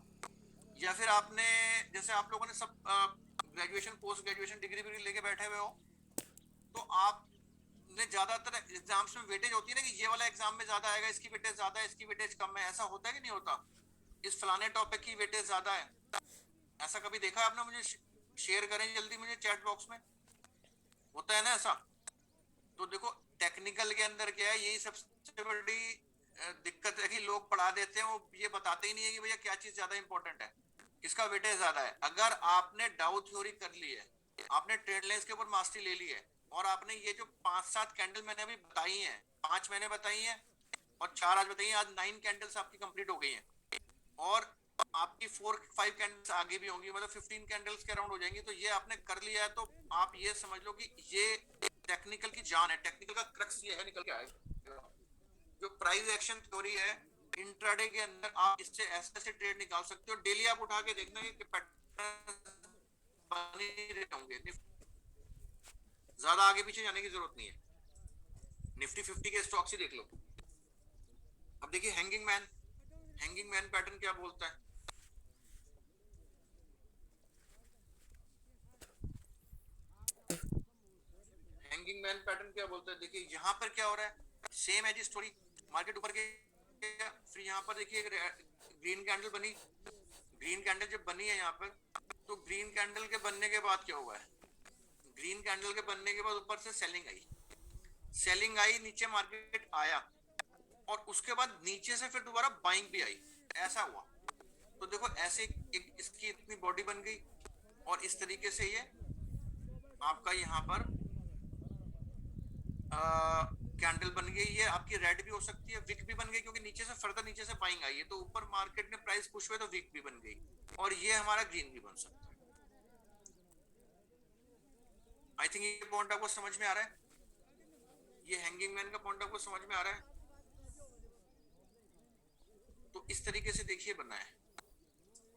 या फिर आपने, जैसे आप लोगों ने सब ग्रेजुएशन पोस्ट ग्रेजुएशन डिग्री भी लेके बैठे हुए हो, तो आपने ज्यादातर एग्जाम्स में वेटेज होती है ना कि ये वाला एग्जाम में ज्यादा आएगा, इसकी वेटेज ज्यादा है, इसकी वेटेज कम है, ऐसा होता है कि नहीं होता? इस फलाने टॉपिक की वेटेज ज्यादा है, ऐसा कभी देखा है आपने? मुझे शेयर करें जल्दी मुझे चैट बॉक्स में, होता है ना ऐसा? तो देखो टेक्निकल के अंदर क्या है, यही सबसे बड़ी दिक्कत है कि लोग पढ़ा देते हैं, वो ये बताते ही नहीं है कि भैया क्या चीज ज्यादा इंपॉर्टेंट है, किसका वेटेज ज्यादा है। अगर आपने डाउ थ्योरी कर ली है, आपने ट्रेड लाइंस के ऊपर मास्टरी ले ली है, और आपने ये जो 5-7 कैंडल मैंने अभी बताई हैं, 5 मैंने बताई हैं और 4 आज बताई हैं, आज 9 कैंडल्स आपकी कंप्लीट हो गई हैं, और आपकी 4-5 कैंडल्स आगे भी होंगी, मतलब 15 कैंडल्स के अराउंड हो जाएंगी। तो ये आपने कर लिया है, तो आप ये समझ लो कि ये टेक्निकल की जान है, टेक्निकल का क्रक्स ये है, निकल के आएगा। जो प्राइस एक्शन थ्योरी है इंट्राडे के अंदर, आप इससे ऐसे ऐसे ट्रेड निकाल सकते हो। डेली आप उठा के देखना कि पैटर्न बन ही रहे होंगे, ज्यादा आगे पीछे जाने की जरूरत नहीं है। निफ्टी 50 के स्टॉक्स ही देख लो। अब देखिए hanging man, hanging man pattern क्या बोलता है? हैंगिंग मैन पैटर्न क्या बोलता है? देखिए यहाँ पर क्या हो रहा है, सेम है जी स्टोरी, मार्केट ऊपर के, फिर यहाँ पर देखिए ग्रीन कैंडल बनी, ग्रीन कैंडल जब बनी है यहाँ पर, तो ग्रीन कैंडल के बनने के बाद क्या हुआ है, ग्रीन कैंडल के बनने के बाद ऊपर से सेलिंग आई, सेलिंग आई, नीचे मार्केट आया, और उसके बाद नीचे से फिर दोबारा बाइंग भी आई, ऐसा हुआ। तो देखो ऐसे इसकी इतनी बॉडी बन गई, और इस तरीके से ये आपका यहाँ पर कैंडल बन गई, ये आपकी रेड भी हो सकती है, विक भी बन गई, क्योंकि नीचे से फर्दर नीचे से बाइंग आई है, तो ऊपर मार्केट ने प्राइस पुश हुए तो विक भी बन गई, और ये हमारा ग्रीन भी बन सकता है। आई थिंक ये पॉइंट आपको समझ में आ रहा है, ये हैंगिंग मैन का पॉइंट आपको समझ में आ रहा है? तो इस तरीके से देखिए बना है।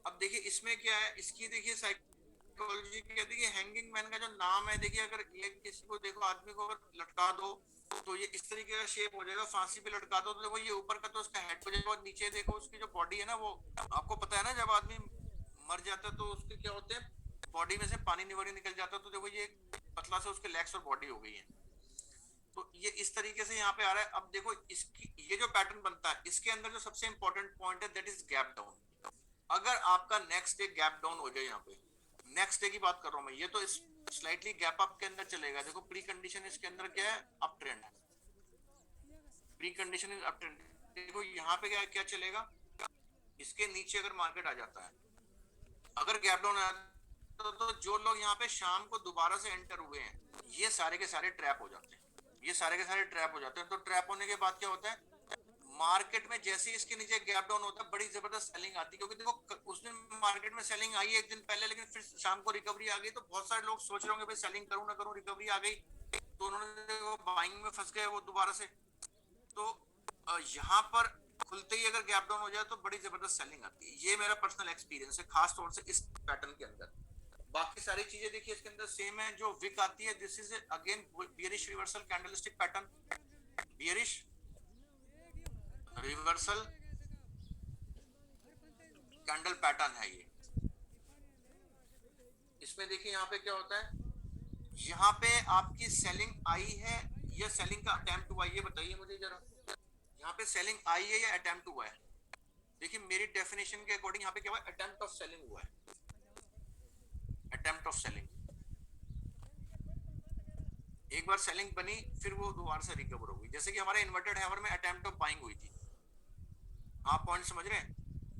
अब देखिए इसमें क्या है, इसकी देखिए साइकोलॉजी क्या, देखिए हैंगिंग मैन का जो नाम है, देखिए अगर ये किसी को देखो, आदमी को अगर लटका दो तो ये इस तरीके का शेप हो जाएगा, फांसी पे लटका दो तो देखो ये ऊपर का तो उसका हेड हो जाएगा, और नीचे देखो उसकी जो बॉडी है ना, वो आपको पता है ना, जब आदमी मर जाता है तो उसके क्या होते हैं, बॉडी में से पानी निकल जाता है, तो देखो ये पतला से उसके लेग्स और बॉडी हो गई है। तो ये इस तरीके से यहाँ पे आ रहा है। अब देखो इसकी ये जो पैटर्न बनता है, इसके अंदर जो सबसे इंपॉर्टेंट पॉइंट है दैट इज गैप डाउन। अगर आपका नेक्स्ट डे गैप डाउन हो जाए, यहाँ पे नेक्स्ट डे की बात कर रहा हूं मैं, ये तो स्लाइटली गैप अप के अंदर चलेगा। देखो प्री कंडीशन इसके अंदर क्या है, अप ट्रेंड है, pre condition is up trend. देखो यहाँ पे क्या क्या चलेगा, इसके नीचे अगर मार्केट आ जाता है, अगर गैप डाउन आया तो जो लोग यहाँ पे शाम को दोबारा से एंटर हुए हैं, ये सारे के सारे ट्रैप हो जाते हैं, ये सारे के सारे ट्रैप हो जाते हैं। तो ट्रैप होने के बाद क्या होता है, मार्केट में जैसे ही इसके नीचे गैप डाउन होता है, बड़ी जबरदस्त सेलिंग आती है। क्योंकि देखो उस दिन मार्केट में सेलिंग आई एक दिन पहले, लेकिन फिर शाम को रिकवरी आ गई, तो बहुत सारे लोग सोच रहे होंगे भाई सेलिंग करूं ना करूं, रिकवरी आ गई, तो उन्होंने वो बाइंग में फंस गए वो दोबारा से। तो यहाँ पर खुलते ही अगर गैप डाउन हो जाए तो बड़ी जबरदस्त सेलिंग आती है। ये मेरा पर्सनल एक्सपीरियंस है, खास तौर से इस पैटर्न के अंदर। बाकी सारी चीजें देखिए इसके अंदर सेम है। जो विक आती है, this is again bearish reversal candlestick pattern, bearish reversal candle pattern है ये। इसमें देखिए यहाँ पे क्या होता है, यहाँ पे आपकी सेलिंग आई है या सेलिंग का अटेम्प्ट हुआ, ये बताइए मुझे जरा। यहाँ पे सेलिंग आई है या अटेम्प्ट हुआ है? देखिए मेरी डेफिनेशन के अकॉर्डिंग यहाँ पे क्या हुआ, अटेम्प्ट ऑफ सेलिंग हुआ है, अटेम्प्ट ऑफ सेलिंग। एक बार सेलिंग बनी, फिर वो दोबारा से रिकवर हो गई, जैसे कि हमारे इन्वर्टेड हैमर में अटेम्प्ट ऑफ बाइंग हुई थी। आप पॉइंट समझ रहे हैं?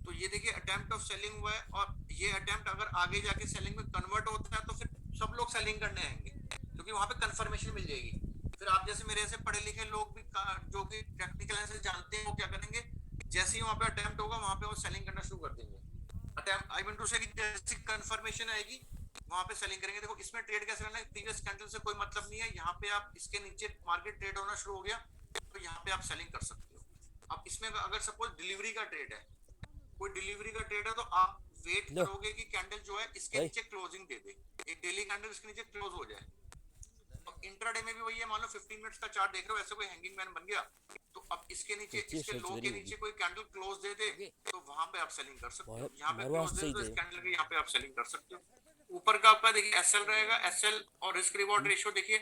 तो ये देखिए अटेम्प्ट ऑफ सेलिंग हुआ है, और ये अटेम्प्ट अगर आगे जाके सेलिंग में कन्वर्ट होता है तो फिर सब लोग सेलिंग करने आएंगे, क्योंकि वहां पे कंफर्मेशन मिल जाएगी। फिर आप जैसे मेरे से पढ़े लिखे लोग भी जो कि टेक्निकल एनालिसिस जानते हैं, वो क्या करेंगे, जैसे ही वहां पे अटेम्प्ट होगा वहां पे वो सेलिंग करना शुरू कर देंगे। अटेम्प्ट आई मीन टू से कि जैसी कंफर्मेशन आएगी वहां पे सेलिंग करेंगे। देखो इसमें ट्रेड कैसे करना है, प्रीवियस कैंडल से कोई मतलब नहीं है। यहाँ पे आप इसके नीचे मार्केट ट्रेड होना शुरू हो गया तो यहाँ पे आप सेलिंग कर सकते हो। अब इसमें अगर सपोज डिलीवरी का ट्रेड है, कोई डिलीवरी का ट्रेड है, तो आप वेट लो करोगे कि कैंडल जो है इसके भाई नीचे क्लोजिंग दे दे, एक डेली कैंडल इसके नीचे क्लोज हो जाए। तो इंट्राडे में भी वही है, मान लो 15 मिनट्स का चार्ट देख रहे हो, ऐसे कोई हैंगिंग मैन बन गया, तो अब इसके नीचे, पच्चीस इसके लो सेंचुरी के होगी नीचे कोई कैंडल क्लोज दे दे, ओके तो वहां पे आप सेलिंग कर सकते हो। यहाँ पे मरवा क्लोज दे सही तो थे इस कैंडल के यहाँ पे आप सेलिंग कर सकते हो। ऊपर का आपका देखिए एसएल रहेगा, एसएल और रिस्क रिवॉर्ड रेशियो देखिए,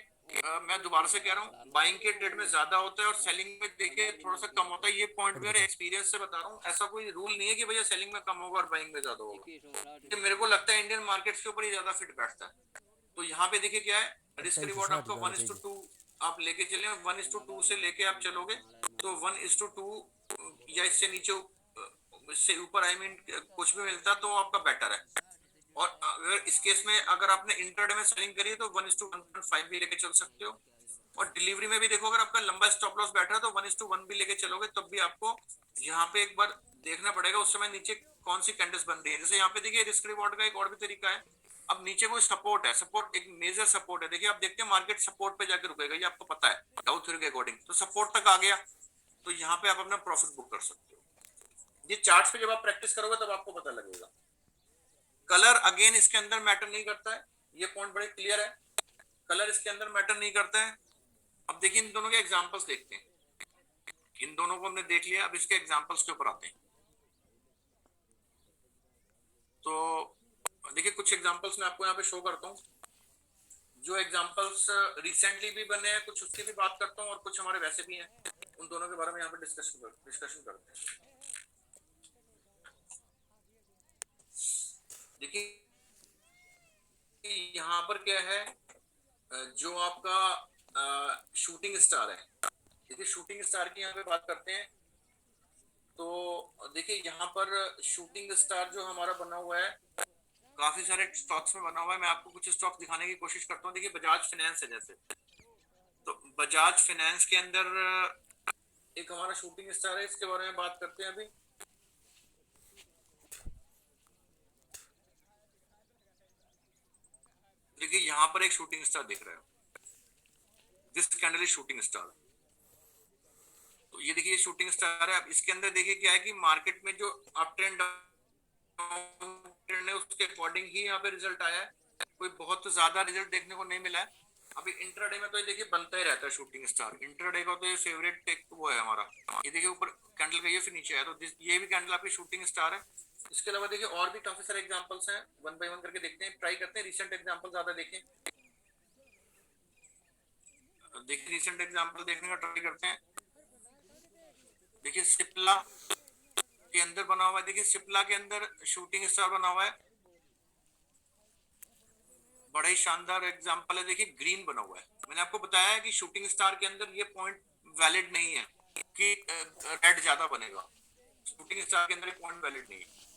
मैं दोबारा से कह रहा हूँ, बाइंग के ट्रेड में ज्यादा होता है और सेलिंग में देखिए थोड़ा सा कम होता है। ये पॉइंट फट मेरे बता एक्सपीरियंस से बता रहा हूँ, ऐसा कोई रूल नहीं है कि भैया सेलिंग में कम होगा और बाइंग में ज्यादा होगा। मेरे को लगता है इंडियन मार्केट्स के ऊपर ही ज्यादा फिट बैठता है। तो यहाँ पे देखिए क्या है, रिस्क रिवॉर्ड 2860 आपका जाना 1:2 चाहिए आप लेके चले, 1:2 से लेके आप चलोगे तो 1:2 या इससे नीचे, इससे ऊपर आई मीन कुछ भी मिलता तो आपका बेटर है। और अगर इस केस में अगर आपने इंटरडे में सेलिंग करी है तो 1:1.5 भी लेके चल सकते हो। और डिलीवरी में भी देखो, अगर आपका लंबा स्टॉप लॉस बैठ रहा है तो 1:1 भी लेके चलोगे, तब भी आपको यहाँ पे एक बार देखना पड़ेगा उस समय नीचे कौन सी कैंडल्स बन रही है। जैसे यहाँ पे देखिए रिस्क रिवॉर्ड का एक और भी तरीका है। अब नीचे कोई सपोर्ट है, सपोर्ट एक मेजर सपोर्ट है, देखिए आप देखते हैं मार्केट सपोर्ट पे जाकर रुकेगा, ये आपको पता है डाउ थ्योरी के अकॉर्डिंग, तो सपोर्ट तक आ गया तो यहाँ पे आप अपना प्रॉफिट बुक कर सकते हो। ये चार्ट्स पे जब आप प्रैक्टिस करोगे तब आपको पता लगेगा। कलर अगेन इसके अंदर मैटर नहीं करता है, ये पॉइंट बड़े क्लियर है, कलर इसके अंदर मैटर नहीं करता है। अब देखिए इन दोनों के एग्जांपल्स देखते हैं, इन दोनों को हमने देख लिया, अब इसके एग्जांपल्स के ऊपर आते हैं। तो देखिए कुछ एग्जांपल्स मैं आपको यहाँ पे शो करता हूँ, जो एग्जांपल्स रिसेंटली भी बने हैं, कुछ उसकी भी बात करता हूँ और कुछ हमारे वैसे भी हैं, उन दोनों के बारे में यहाँ पे डिस्कशन करते हैं। देखिए यहाँ पर क्या है, जो आपका शूटिंग स्टार है, देखिए शूटिंग स्टार की यहाँ पे बात करते हैं। तो देखिए यहाँ पर शूटिंग स्टार जो हमारा बना हुआ है, काफी सारे स्टॉक्स में बना हुआ है। मैं आपको कुछ स्टॉक्स दिखाने की कोशिश करता हूँ। देखिए बजाज फाइनेंस है जैसे, तो बजाज फाइनेंस के अंदर एक हमारा शूटिंग स्टार है, इसके बारे में बात करते हैं अभी। देखिए यहाँ पर एक शूटिंग स्टार दिख रहा है, this candle is shooting star. तो ये देखिए शूटिंग स्टार है। अब इसके अंदर देखिए क्या है कि मार्केट में जो अप ट्रेंड है उसके अकॉर्डिंग ही यहाँ पे रिजल्ट आया है, कोई बहुत ज्यादा रिजल्ट देखने को नहीं मिला है। अभी इंट्राडे में तो ये देखिए बनता ही रहता है शूटिंग स्टार, इंट्राडे का तो ये फेवरेट एक वो है हमारा। ये देखिए ऊपर कैंडल का ये फिर नीचे है, तो ये भी कैंडल आपकी शूटिंग स्टार है। इसके अलावा देखिए और भी काफी सारे एग्जांपल्स हैं, वन बाय वन करके देखते हैं, ट्राई करते हैं रिसेंट एग्जांपल ज्यादा देखें। देखिए रिसेंट एग्जांपल देखने का ट्राई करते हैं। देखिए सिप्ला के अंदर बना हुआ है, देखिए सिप्ला के अंदर शूटिंग स्टार बना हुआ है, बड़ा ही शानदार एग्जांपल है। देखिए ग्रीन बना हुआ है, मैंने आपको बताया है कि शूटिंग स्टार के अंदर ये पॉइंट वैलिड नहीं है कि रेड ज्यादा बनेगा, शूटिंग स्टार के अंदर ये पॉइंट वैलिड नहीं है।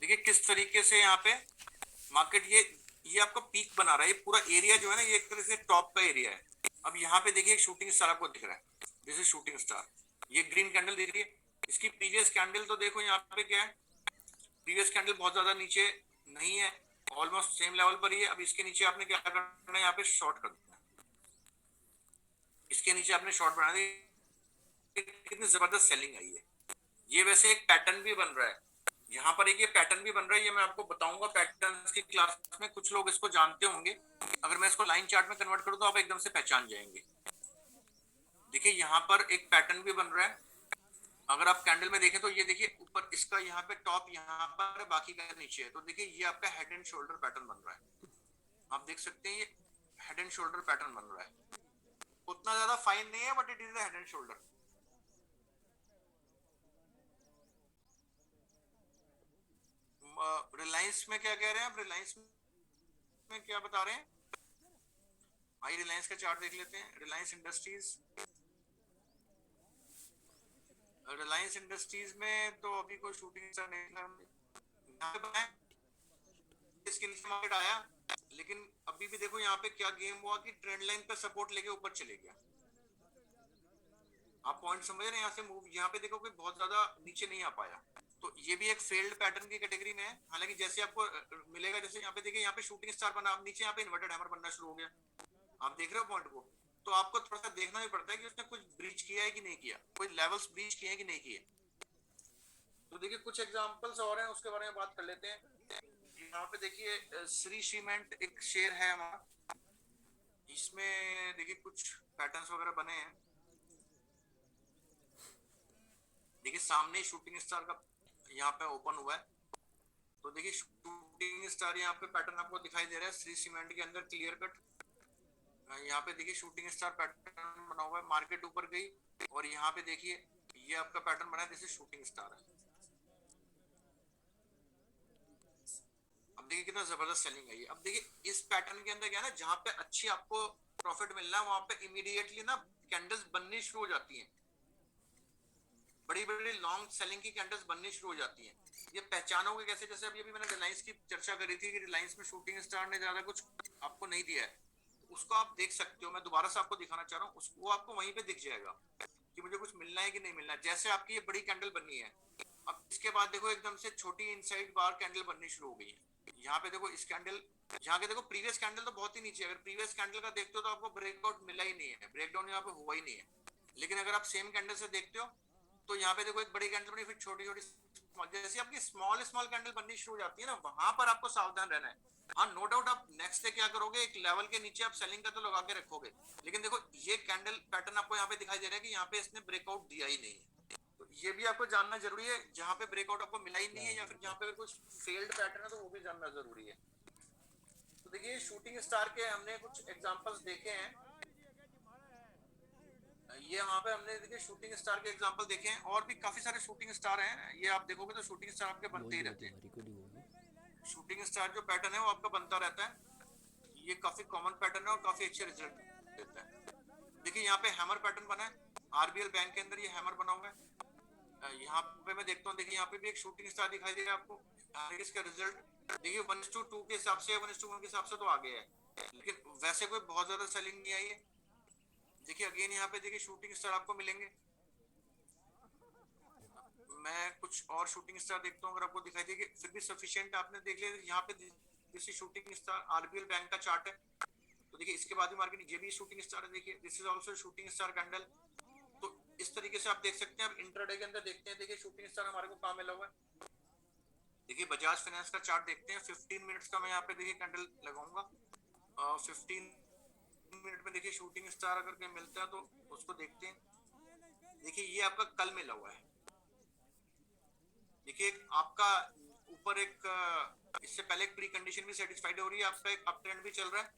देखिए किस तरीके से यहाँ पे मार्केट ये आपका पीक बना रहा है, ये पूरा एरिया जो है ना, ये एक तरह से टॉप का एरिया है। अब यहाँ पे देखिए एक शूटिंग स्टार आपको दिख रहा है, दिस इज शूटिंग स्टार। ये ग्रीन कैंडल दिख रही है, इसकी प्रीवियस कैंडल तो देखो यहाँ पे क्या है, प्रीवियस कैंडल बहुत ज्यादा नीचे नहीं है, ऑलमोस्ट सेम लेवल पर ही है। अब इसके नीचे आपने क्या करना है, यहाँ पे शॉर्ट कर देना है, इसके नीचे आपने शॉर्ट बनाना है। कितनी जबरदस्त सेलिंग आई है। ये वैसे एक पैटर्न भी बन रहा है, यहाँ पर एक ये पैटर्न भी बन रहा है, ये मैं आपको बताऊंगा पैटर्न की क्लास में, कुछ लोग इसको जानते होंगे। अगर मैं इसको लाइन चार्ट में कन्वर्ट करूँ तो आप एकदम से पहचान जाएंगे। देखिए यहाँ पर एक पैटर्न भी बन रहा है, अगर आप कैंडल में देखें तो ये देखिए ऊपर इसका यहाँ पे टॉप यहाँ पर, बाकी का नीचे है। तो देखिए ये आपका हेड एंड शोल्डर पैटर्न बन रहा है, आप देख सकते हैं ये हेड एंड शोल्डर पैटर्न बन रहा है। उतना ज्यादा फाइन नहीं है but it is head and shoulder. Reliance में क्या कह रहे हैं आप, रिलायंस में क्या बता रहे हैं? आइए रिलायंस का चार्ट देख लेते हैं। रिलायंस इंडस्ट्रीज, रिलायंस इंडस्ट्रीज में तो अभी कोई शूटिंग स्टार नहीं यहाँ पे बनाया, इसके नीचे मार्केट आया, लेकिन अभी भी देखो यहाँ पे क्या गेम हुआ कि ट्रेंड लाइन पे सपोर्ट लेके ऊपर चले गया। आप पॉइंट समझ रहे हैं, यहाँ से मूव, यहाँ पे देखो कि बहुत ज्यादा नीचे नहीं आ पाया, तो ये भी एक फेल्ड पैटर्न की कैटेगरी में है। हालांकि जैसे आपको मिलेगा, जैसे यहाँ पे देखिए यहाँ पे शूटिंग स्टार बना, नीचे यहाँ पे इन्वर्टेड हैमर बनना शुरू हो गया, आप देख रहे हो पॉइंट को। तो आपको थोड़ा सा देखना भी पड़ता है कि उसने कुछ ब्रीच किया है कि नहीं किया, कोई लेवल्स ब्रीच किए हैं कि नहीं किए। तो देखिए कुछ एग्जांपल्स और हैं, उसके बारे में बात कर लेते हैं। यहाँ पे देखिए श्री सीमेंट एक शेयर है हमारा, इसमें देखिए कुछ पैटर्न्स वगैरह बने हैं। देखिए सामने शूटिंग स्टार का यहाँ पे ओपन हुआ है, तो देखिए शूटिंग स्टार यहाँ पे पैटर्न आपको दिखाई दे रहा है श्री सीमेंट के अंदर क्लियर कट। यहाँ पे देखिए शूटिंग स्टार पैटर्न बना हुआ है, मार्केट ऊपर गई और यहाँ पे देखिए ये आपका पैटर्न बना है, जैसे शूटिंग स्टार है। अब देखिए कितना जबरदस्त सेलिंग है। अब देखिए इस पैटर्न के अंदर क्या है ना, जहां पे अच्छी आपको प्रॉफिट मिलना है वहां पे इमीडिएटली ना कैंडल्स बननी शुरू हो जाती हैं, बड़ी बड़ी लॉन्ग सेलिंग की कैंडल्स बननी शुरू हो जाती हैं। ये पहचानोगे कैसे, जैसे अभी अभी मैंने रिलायंस की चर्चा करी थी कि रिलायंस में शूटिंग स्टार ने ज्यादा कुछ आपको नहीं दिया है, तो उसको आप देख सकते हो। मैं दोबारा से आपको दिखाना चाह रहा हूँ, वो आपको वहीं पे दिख जाएगा कि मुझे कुछ मिलना है कि नहीं मिलना है। जैसे आपकी ये बड़ी कैंडल बननी है, अब इसके बाद देखो एकदम से छोटी इनसाइड बार कैंडल बननी शुरू हो गई है। यहाँ पे देखो इस कैंडल, यहाँ के देखो प्रीवियस कैंडल तो बहुत ही नीचे है, अगर प्रीवियस कैंडल का देखते हो तो आपको ब्रेकआउट मिला ही नहीं है, ब्रेकडाउन यहाँ पे हुआ ही नहीं है। लेकिन अगर आप सेम कैंडल से देखते हो तो यहाँ पे देखो एक बड़ी कैंडल बनी, फिर छोटी छोटी, जैसे आपकी स्मॉल स्मॉल कैंडल बननी शुरू हो जाती है ना, वहां पर आपको सावधान रहना है। हाँ नो डाउट आप नेक्स्ट डे क्या करोगे, एक लेवल के नीचे आप सेलिंग का तो लगा के रखोगे, लेकिन देखो ये कैंडल पैटर्न आपको यहाँ पे दिखाई दे रहा है कि यहाँ पे इसने ब्रेकआउट दिया ही नहीं है। तो ये भी आपको जानना जरूरी है, जहाँ पे ब्रेकआउट आपको मिला ही नहीं है या फिर जहाँ पे अगर कुछ फेल्ड पैटर्न है तो वो भी जानना जरूरी है। तो देखिए शूटिंग स्टार के हमने कुछ एग्जांपल्स देखे हैं, ये यहाँ पे हमने देखिए शूटिंग स्टार के एग्जांपल देखे हैं, और भी काफी सारे शूटिंग स्टार हैं। ये आप देखोगे तो शूटिंग स्टार आपके बनते ही रहते हैं। शूटिंग स्टार जो पैटर्न है वो आपका बनता रहता है, ये काफी कॉमन पैटर्न है और काफी अच्छे रिजल्ट देता है। देखिए यहाँ पे हैमर पैटर्न बना है, आरबीएल बैंक के अंदर ये हैमर बना हुआ है। यहाँ पे मैं देखता हूँ, देखिए यहाँ पे भी एक शूटिंग स्टार दिखाई दे रहा है आपको। इसका रिजल्ट देखिए 1:2 के हिसाब से, 1:1 के हिसाब से तो आ गया है, लेकिन वैसे कोई बहुत ज्यादा सेलिंग नहीं आई है। देखिए अगेन यहाँ पे देखिए शूटिंग स्टार आपको मिलेंगे। मैं कुछ और शूटिंग स्टार देखता हूँ, अगर आपको दिखाई देगी फिर भी सफिशिएंट आपने देख लिया। यहाँ पे this shooting star RBL bank का चार्ट है, तो देखिए इसके बाद भी मार्केट, ये भी शूटिंग स्टार है, देखिए this is also shooting star candle. तो इस तरीके से आप देख सकते हैं। अब इंट्राडे के अंदर देखते हैं, देखिए शूटिंग स्टार हमारे को कहाँ मिला हुआ है। देखिए बजाज फाइनेंस का चार्ट देखते हैं, 15 मिनट्स का मैं यहाँ पे देखिए कैंडल लगाऊंगा। 15 मिनट में देखिए शूटिंग स्टार अगर कहीं मिलता है तो उसको देखते हैं। देखिए ये आपका कल मिला हुआ है, देखिए आपका ऊपर एक इससे पहले एक प्री कंडीशन भी सेटिस्फाइड हो रही है, आपका एक अप ट्रेंड भी चल रहा है,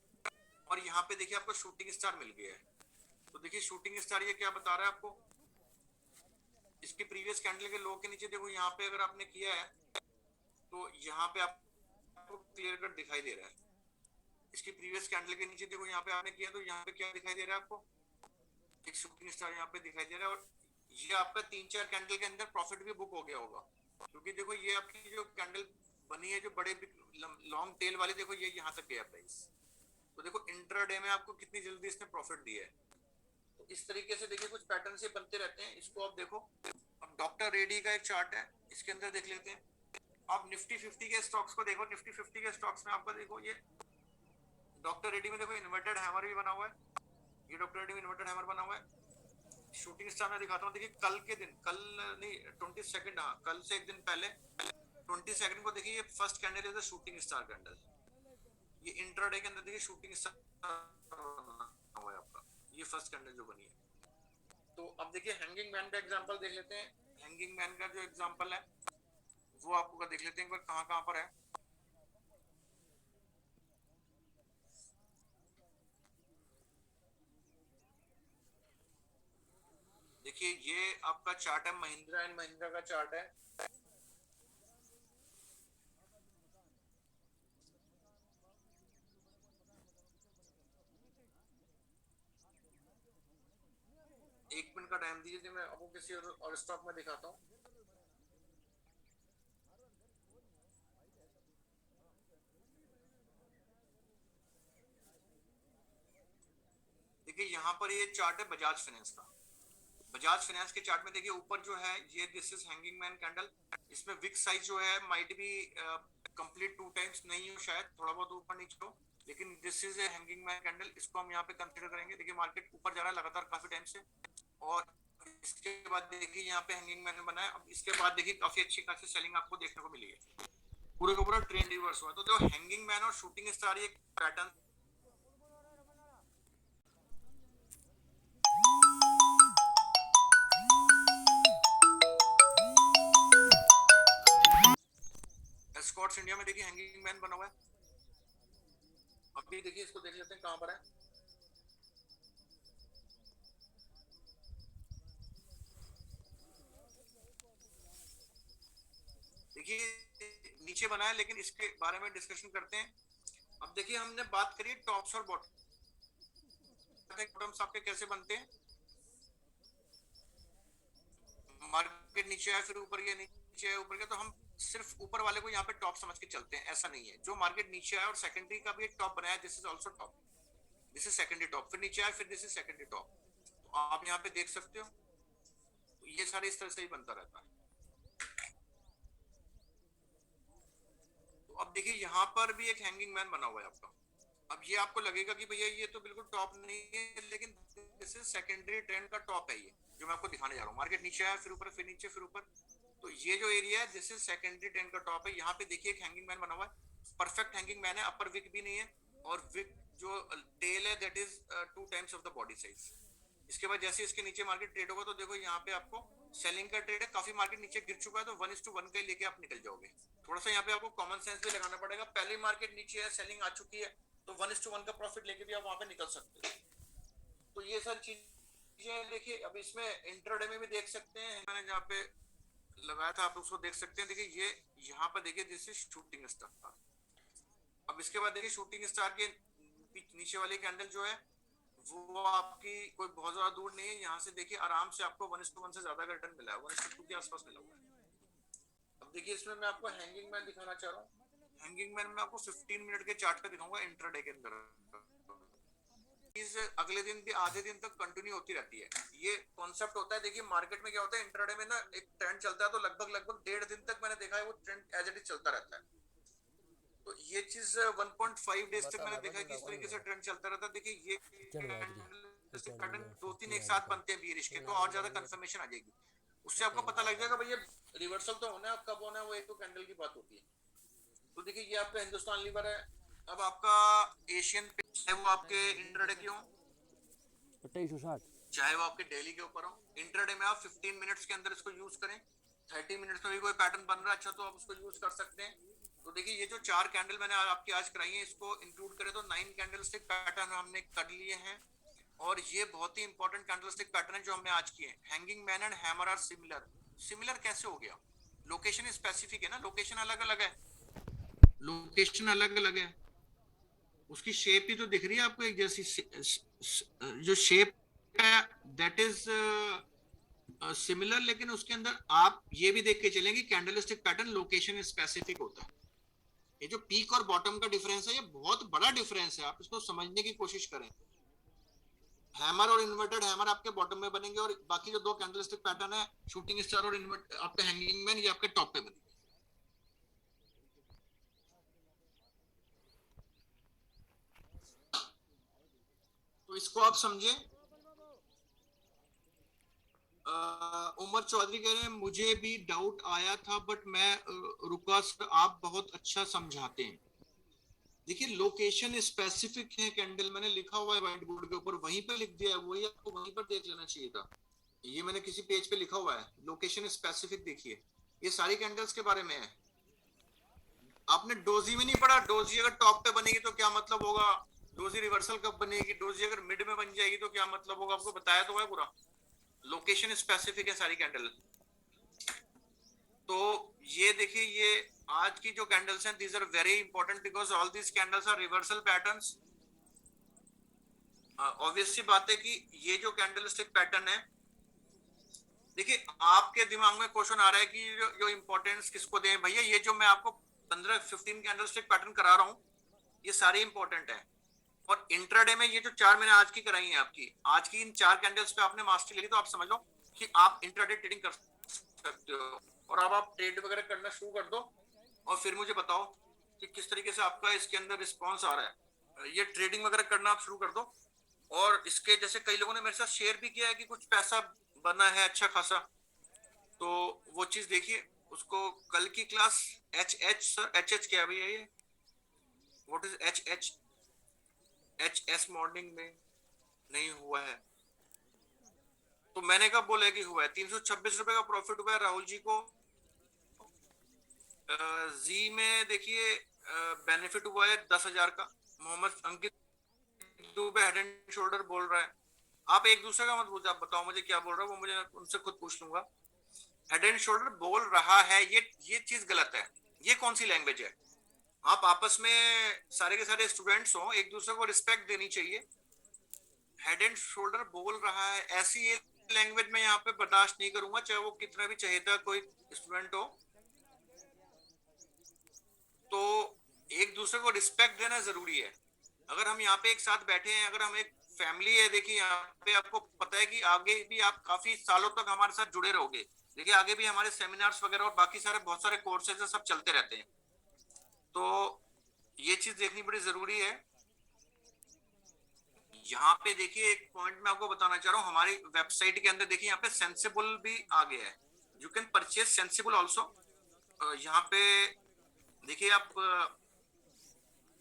और यहाँ पे देखिए आपको शूटिंग स्टार मिल गया है। तो देखिए शूटिंग स्टार ये क्या बता रहा है आपको, इसकी प्रीवियस कैंडल के लो के नीचे देखो यहाँ पे अगर आपने किया है तो यहाँ पे आपको क्लियर कट दिखाई दे रहा है। इसकी प्रीवियस कैंडल के नीचे देखो यहाँ पे आपने किया तो यहाँ पे क्या दिखाई दे रहा है आपको, एक शूटिंग स्टार यहाँ पे दिखाई दे रहा है। और ये आपका 3-4 कैंडल के अंदर प्रॉफिट भी बुक हो गया होगा, क्योंकि देखो ये आपकी जो कैंडल बनी है जो बड़े लॉन्ग टेल वाली, देखो ये यहाँ तक गया प्राइस। तो देखो इंट्राडे में आपको कितनी जल्दी इसने प्रॉफिट दिया है। तो इस तरीके से देखिए कुछ पैटर्न से बनते रहते हैं। इसको आप देखो, अब डॉक्टर रेडी का एक चार्ट है, इसके अंदर देख लेते हैं। आप निफ्टी 50 के स्टॉक्स को देखो, निफ्टी 50 के स्टॉक्स में आपको देखो ये डॉक्टर रेडी में देखो इन्वर्टेड हैमर भी बना हुआ है। ये डॉक्टर रेडी में इन्वर्टेड हैमर बना हुआ है। शूटिंग स्टार में दिखाता हूँ, देखिए कल के दिन, कल नहीं 22, हाँ कल से एक दिन पहले 22 को देखिए, ये first candle is the shooting star candle. ये इंट्राडे के अंदर देखिए शूटिंग स्टार हुआ है आपका, ये फर्स्ट कैंडल जो बनी है। तो अब देखिए हैंगिंग मैन का एग्जांपल देख लेते हैं। हैंगिंग मैन का जो एग्जांपल है वो आपको देख लेते हैं एक बार कहां कहां पर है। देखिए ये आपका चार्ट है, महिंद्रा एंड महिंद्रा का चार्ट है। एक मिनट का टाइम दीजिए, मैं आपको किसी और स्टॉक में दिखाता हूँ। देखिए यहाँ पर ये चार्ट है बजाज फाइनेंस का। बजाज फाइनेंस के चार्ट में देखिए ऊपर जो है ये this is hanging man candle. इसमें विक साइज जो है माइट बी कंप्लीट 2 टाइम्स नहीं हो, शायद थोड़ा बहुत ऊपर नीचे हो, लेकिन this is a hanging man candle. इसको हम यहाँ पे कंसीडर करेंगे। देखिए मार्केट ऊपर जा रहा है लगातार काफी टाइम से, और इसके बाद देखिए यहाँ पे हैंगिंग मैन बना है। अब इसके बाद देखिए काफी अच्छी खासी सेलिंग आपको देखने को मिली है, पूरे का पूरा ट्रेंड रिवर्स हुआ। तो जो हैंगिंग मैन और शूटिंग स्टार ये पैटर्न एस्कॉर्ट्स इंडिया में देखिए हैंगिंग मैन बना हुआ है। अभी देखिए इसको देख लेते हैं कहां पर है। देखिए नीचे बना है, लेकिन इसके बारे में डिस्कशन करते हैं। अब देखिए हमने बात करी टॉप्स और बॉटम्स आपके कैसे बनते हैं। मार्केट नीचे है फिर ऊपर गया, नीचे है ऊपर गया, तो हम सिर्फ ऊपर वाले को यहाँ पे टॉप समझ के चलते हैं। ऐसा नहीं है, जो मार्केट नीचे आया और सेकेंडरी का भी एक टॉप बनाया, this is also top, this is secondary top, फिर नीचे आया फिर दिस इज सेकेंडरी टॉप। तो आप यहाँ पे देख सकते हो, तो ये सारे इस तरह से ही बनता रहता है। तो अब देखिए यहाँ पर भी एक हैंगिंग मैन बना हुआ है आपका। अब ये आपको लगेगा कि भैया ये तो बिल्कुल टॉप नहीं है, लेकिन दिस इज सेकेंडरी ट्रेंड का टॉप है ये जो मैं आपको दिखाने जा रहा हूँ। मार्केट नीचे आया फिर ऊपर फिर नीचे फिर ऊपर, तो ये जो एरिया है दिस इज सेकेंडरी ट्रेंड का टॉप है। यहाँ पे देखिए एक हैंगिंग मैन बना हुआ है, परफेक्ट हैंगिंग मैन है, अपर विक भी नहीं है, और विक जो टेल है that is 2 times of the body size. इसके बाद जैसे इसके नीचे मार्केट ट्रेड होगा, तो देखो यहाँ पे आपको सेलिंग का ट्रेड है, काफी मार्केट नीचे गिर चुका है, तो 1:1 का लेके आप निकल जाओगे। थोड़ा सा यहाँ पे आपको कॉमन सेंस भी लगाना पड़ेगा। पहले मार्केट नीचे है, सेलिंग आ चुकी है, तो 1:1 का प्रॉफिट लेके भी आप वहां पे निकल सकते हो। तो ये सारी चीजें देखिए। अब इसमें इंट्राडे में भी देख सकते हैं, मैंने जहाँ पे लगाया था आप उसको देख सकते हैं। देखिए ये यहाँ पर देखिए दिस इज शूटिंग स्टार। अब इसके बाद देखिए शूटिंग स्टार के नीचे वाली कैंडल जो है वो आपकी कोई बहुत ज्यादा दूर नहीं है। यहाँ से देखिए आराम से आपको 1:1 से ज्यादा का रिटर्न मिला है, 1:2 के आसपास मिला हुआ है। अब देखिए इसमें मैं आपको हैंगिंग मैन दिखाना चाह रहा हूँ। हैंगिंग मैन में आपको 15 मिनट के चार्ट पे दिखाऊंगा इंट्राडे के अंदर। चीज अगले दिन भी आधे दिन तक कंटिन्यू होती रहती है। ये कॉन्सेप्ट होता है। देखिए मार्केट में क्या होता है, इंट्राडे में ना एक ट्रेंड चलता है, तो लगभग लगभग 1.5 दिन तक मैंने देखा है वो ट्रेंड एज इट इज चलता रहता है। तो ये चीज 1.5 डेज तक मैंने देखा है कि इस तरीके से ट्रेंड चलता रहता है। देखिए ये पैटर्न 2-3 एक साथ बनते हैं बीरिश के, तो और ज्यादा कंफर्मेशन आ जाएगी। उससे आपको पता लग जाएगा भैया रिवर्सल तो होना है, अब कब होना है वो एक तो कैंडल की बात होती है। तो देखिए ये आपका हिंदुस्तान लीवर है। अब आपका एशियन पे है, वो आपके इंट्राडे के हो, 2860 चाहे वो आपके डेली के ऊपर हो, इंट्राडे में आप 15 मिनट्स के अंदर इसको यूज करें। 30 मिनट्स में भी कोई पैटर्न बन रहा है अच्छा, तो आप उसको यूज कर सकते हैं। तो देखिए ये जो 4 कैंडल मैंने आपकी आज कराई है, इसको इंक्लूड करें तो 9 कैंडलस्टिक पैटर्न हमने कर लिए हैं। और ये बहुत ही इंपॉर्टेंट कैंडलस्टिक पैटर्न है जो हमने आज किए हैं। Hanging man and hammer are similar. Similar कैसे हो गया? लोकेशन स्पेसिफिक है ना, लोकेशन अलग अलग है, लोकेशन अलग अलग है, उसकी शेप ही तो दिख रही है आपको एक जैसी। जो शेप है दैट इज सिमिलर, लेकिन उसके अंदर आप ये भी देख के चलेंगे कैंडलस्टिक पैटर्न लोकेशन स्पेसिफिक होता है। ये जो पीक और बॉटम का डिफरेंस है, ये बहुत बड़ा डिफरेंस है, आप इसको समझने की कोशिश करें। हैमर और इन्वर्टेड हैमर आपके बॉटम में बनेंगे, और बाकी जो दो कैंडलस्टिक पैटर्न है, शूटिंग स्टार और इन्वर्ट आपके हैंगिंग मैन, ये आपके टॉप पे बनेंगे। तो इसको आप समझे। उमर चौधरी कह रहे हैं मुझे भी डाउट आया था बट मैं रुका सर, आप बहुत अच्छा समझाते हैं। देखिए लोकेशन स्पेसिफिक है कैंडल, मैंने लिखा हुआ है व्हाइट बोर्ड के ऊपर, वहीं पे लिख दिया है, वही आपको वहीं पर देख लेना चाहिए था। ये मैंने किसी पेज पे लिखा हुआ है, लोकेशन स्पेसिफिक देखिए, ये सारी कैंडल्स के बारे में है। आपने डोजी में नहीं पढ़ा, डोजी अगर टॉप पे बनेगी तो क्या मतलब होगा, डोजी रिवर्सल कब बनेगी, डोजी अगर मिड में बन जाएगी तो क्या मतलब होगा, आपको बताया तो है पूरा। लोकेशन स्पेसिफिक है सारी कैंडल। तो ये देखिए, ये आज की जो कैंडल्स हैं, these are very important because all these candles are reversal patterns. Obvious सी बात है कि ये जो कैंडलस्टिक पैटर्न है, देखिए आपके दिमाग में क्वेश्चन आ रहा है कि जो इंपॉर्टेंस किसको दें भैया, ये जो मैं आपको 15-15 कैंडलस्टिक पैटर्न करा रहा हूं, ये सारे इंपॉर्टेंट है। और इंट्राडे में ये जो चार मैंने आज की कराई है आपकी, आज की इन चार कैंडल्स पे आपने मास्टरी ली, तो आप समझ लो कि आप इंट्राडे ट्रेडिंग कर सकते हो। और अब आप ट्रेड वगैरह करना शुरू कर दो, और फिर मुझे बताओ कि किस तरीके से आपका इसके अंदर रिस्पॉन्स आ रहा है। ये ट्रेडिंग वगैरह करना आप शुरू कर दो। और इसके जैसे कई लोगों ने मेरे साथ शेयर भी किया है कि कुछ पैसा बना है अच्छा खासा, तो वो चीज देखिए उसको। कल की क्लास एच सर, एच क्या भैया ये, व्हाट इज एच मॉर्निंग में नहीं हुआ है, तो मैंने कब बोला है कि हुआ है। 326 रुपए का प्रॉफिट हुआ है राहुल जी को। जी में देखिए बेनिफिट हुआ है 10,000 का। मोहम्मद अंकित दुबे हेड एंड शोल्डर बोल रहा है। आप एक दूसरे का मत पूछो, आप बताओ मुझे क्या बोल रहा है, वो मुझे उनसे खुद पूछ लूंगा। हेड एंड शोल्डर बोल रहा है, ये चीज गलत है। ये कौन सी लैंग्वेज है। आप आपस में सारे के सारे स्टूडेंट्स हो, एक दूसरे को रिस्पेक्ट देनी चाहिए। हेड एंड शोल्डर बोल रहा है, ऐसी ये लैंग्वेज में यहाँ पे बर्दाश्त नहीं करूंगा, चाहे वो कितना भी चहेता कोई स्टूडेंट हो। तो एक दूसरे को रिस्पेक्ट देना जरूरी है। अगर हम यहाँ पे एक साथ बैठे हैं, अगर हम एक फैमिली है, देखिए यहाँ पे आपको पता है कि आगे भी आप काफी सालों तक हमारे साथ जुड़े रहोगे। देखिए आगे भी हमारे सेमिनार्स वगैरह और बाकी सारे बहुत सारे कोर्सेज है, सब चलते रहते हैं। तो ये चीज देखनी बड़ी जरूरी है। यहाँ पे देखिए एक पॉइंट मैं आपको बताना चाह रहा हूँ, हमारी वेबसाइट के अंदर देखिए यहाँ पे सेंसिबल भी आ गया है। You can purchase sensible also. यहाँ पे देखिए आप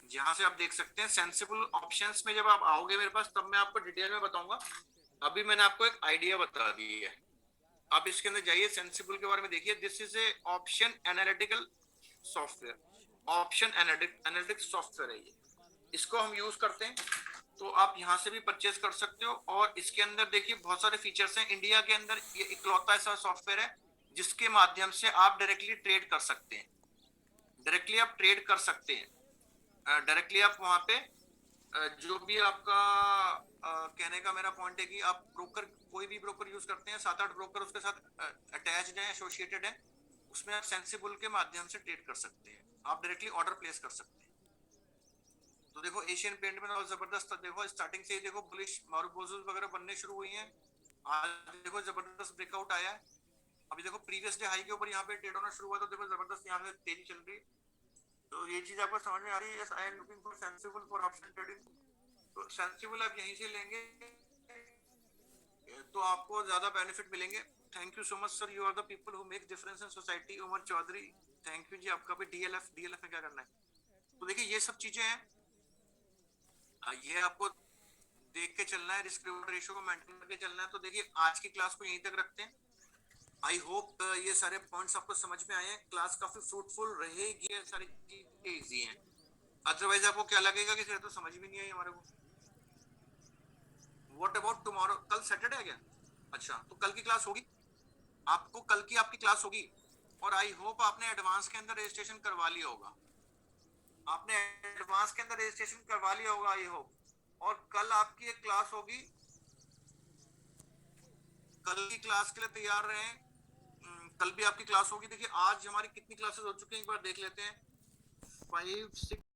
जहां से आप देख सकते हैं सेंसिबल ऑप्शंस में, जब आप आओगे मेरे पास तब मैं आपको डिटेल में बताऊंगा। अभी मैंने आपको एक आइडिया बता दी है, आप इसके अंदर जाइए, सेंसिबल के बारे में देखिए। This is A option analytical software, option analytics software है ये, इसको हम यूज करते हैं। तो आप यहाँ से भी परचेज कर सकते हो। और इसके अंदर देखिए बहुत सारे फीचर्स हैं। इंडिया के अंदर ये इकलौता ऐसा सॉफ्टवेयर है जिसके माध्यम से आप डायरेक्टली ट्रेड कर सकते हैं। डायरेक्टली आप ट्रेड कर सकते हैं, डायरेक्टली आप वहां पे जो भी आपका कहने का मेरा पॉइंट है कि आप ब्रोकर, कोई भी ब्रोकर यूज करते हैं, 7-8 ब्रोकर उसके साथ अटैच्ड है, एसोसिएटेड है, उसमें आप सेंसिबल के माध्यम से ट्रेड कर सकते हैं, आप डायरेक्टली ऑर्डर प्लेस कर सकते हैं। तो देखो एशियन पेंट में और जबरदस्त, देखो स्टार्टिंग से ही देखो बुलिश मारूबोजुस वगैरह बनने शुरू हुई हैं। आज देखो जबरदस्त ब्रेकआउट आया है। अभी देखो प्रीवियस डे हाई के ऊपर यहाँ पे ट्रेड होना शुरू हुआ, तो देखो जबरदस्त यहाँ पे तेजी चल रही है। तो ये चीज आपको समझ में आ रही है। Yes I am looking for Sensibull for option trading. तो सेंसिबल आप यहीं से लेंगे तो आपको ज्यादा बेनिफिट मिलेंगे। Thank you so much sir, you are the people who make difference in society. Umar Chaudhary thank you ji. आपका भी डीएलएफ में क्या करना है। तो देखिए ये सब चीजें हैं, ये आपको देख के चलना है, रिस्क रिवॉर्ड रेशियो को मेंटेन करके चलना है। तो देखिए आज की क्लास को यहीं तक रखते हैं। आई होप ये सारे पॉइंट्स आपको समझ में आए हैं। क्लास काफी फ्रूटफुल रहेगी, सारी चीजें इजी हैं। अदरवाइज आपको क्या लगेगा कि तो समझ भी नहीं आई हमारे को। व्हाट अबाउट टुमारो, कल सैटरडे है क्या। अच्छा तो कल की क्लास होगी, आपको कल की आपकी क्लास होगी। और आई होप आपने एडवांस के अंदर रजिस्ट्रेशन करवा लिया होगा, आपने एडवांस के अंदर रजिस्ट्रेशन करवा लिया होगा आई होप। और कल आपकी एक क्लास होगी, कल की क्लास के लिए तैयार रहें। कल भी आपकी क्लास होगी। देखिए आज हमारी कितनी क्लासेस हो चुकी हैं एक बार देख लेते हैं। 5 6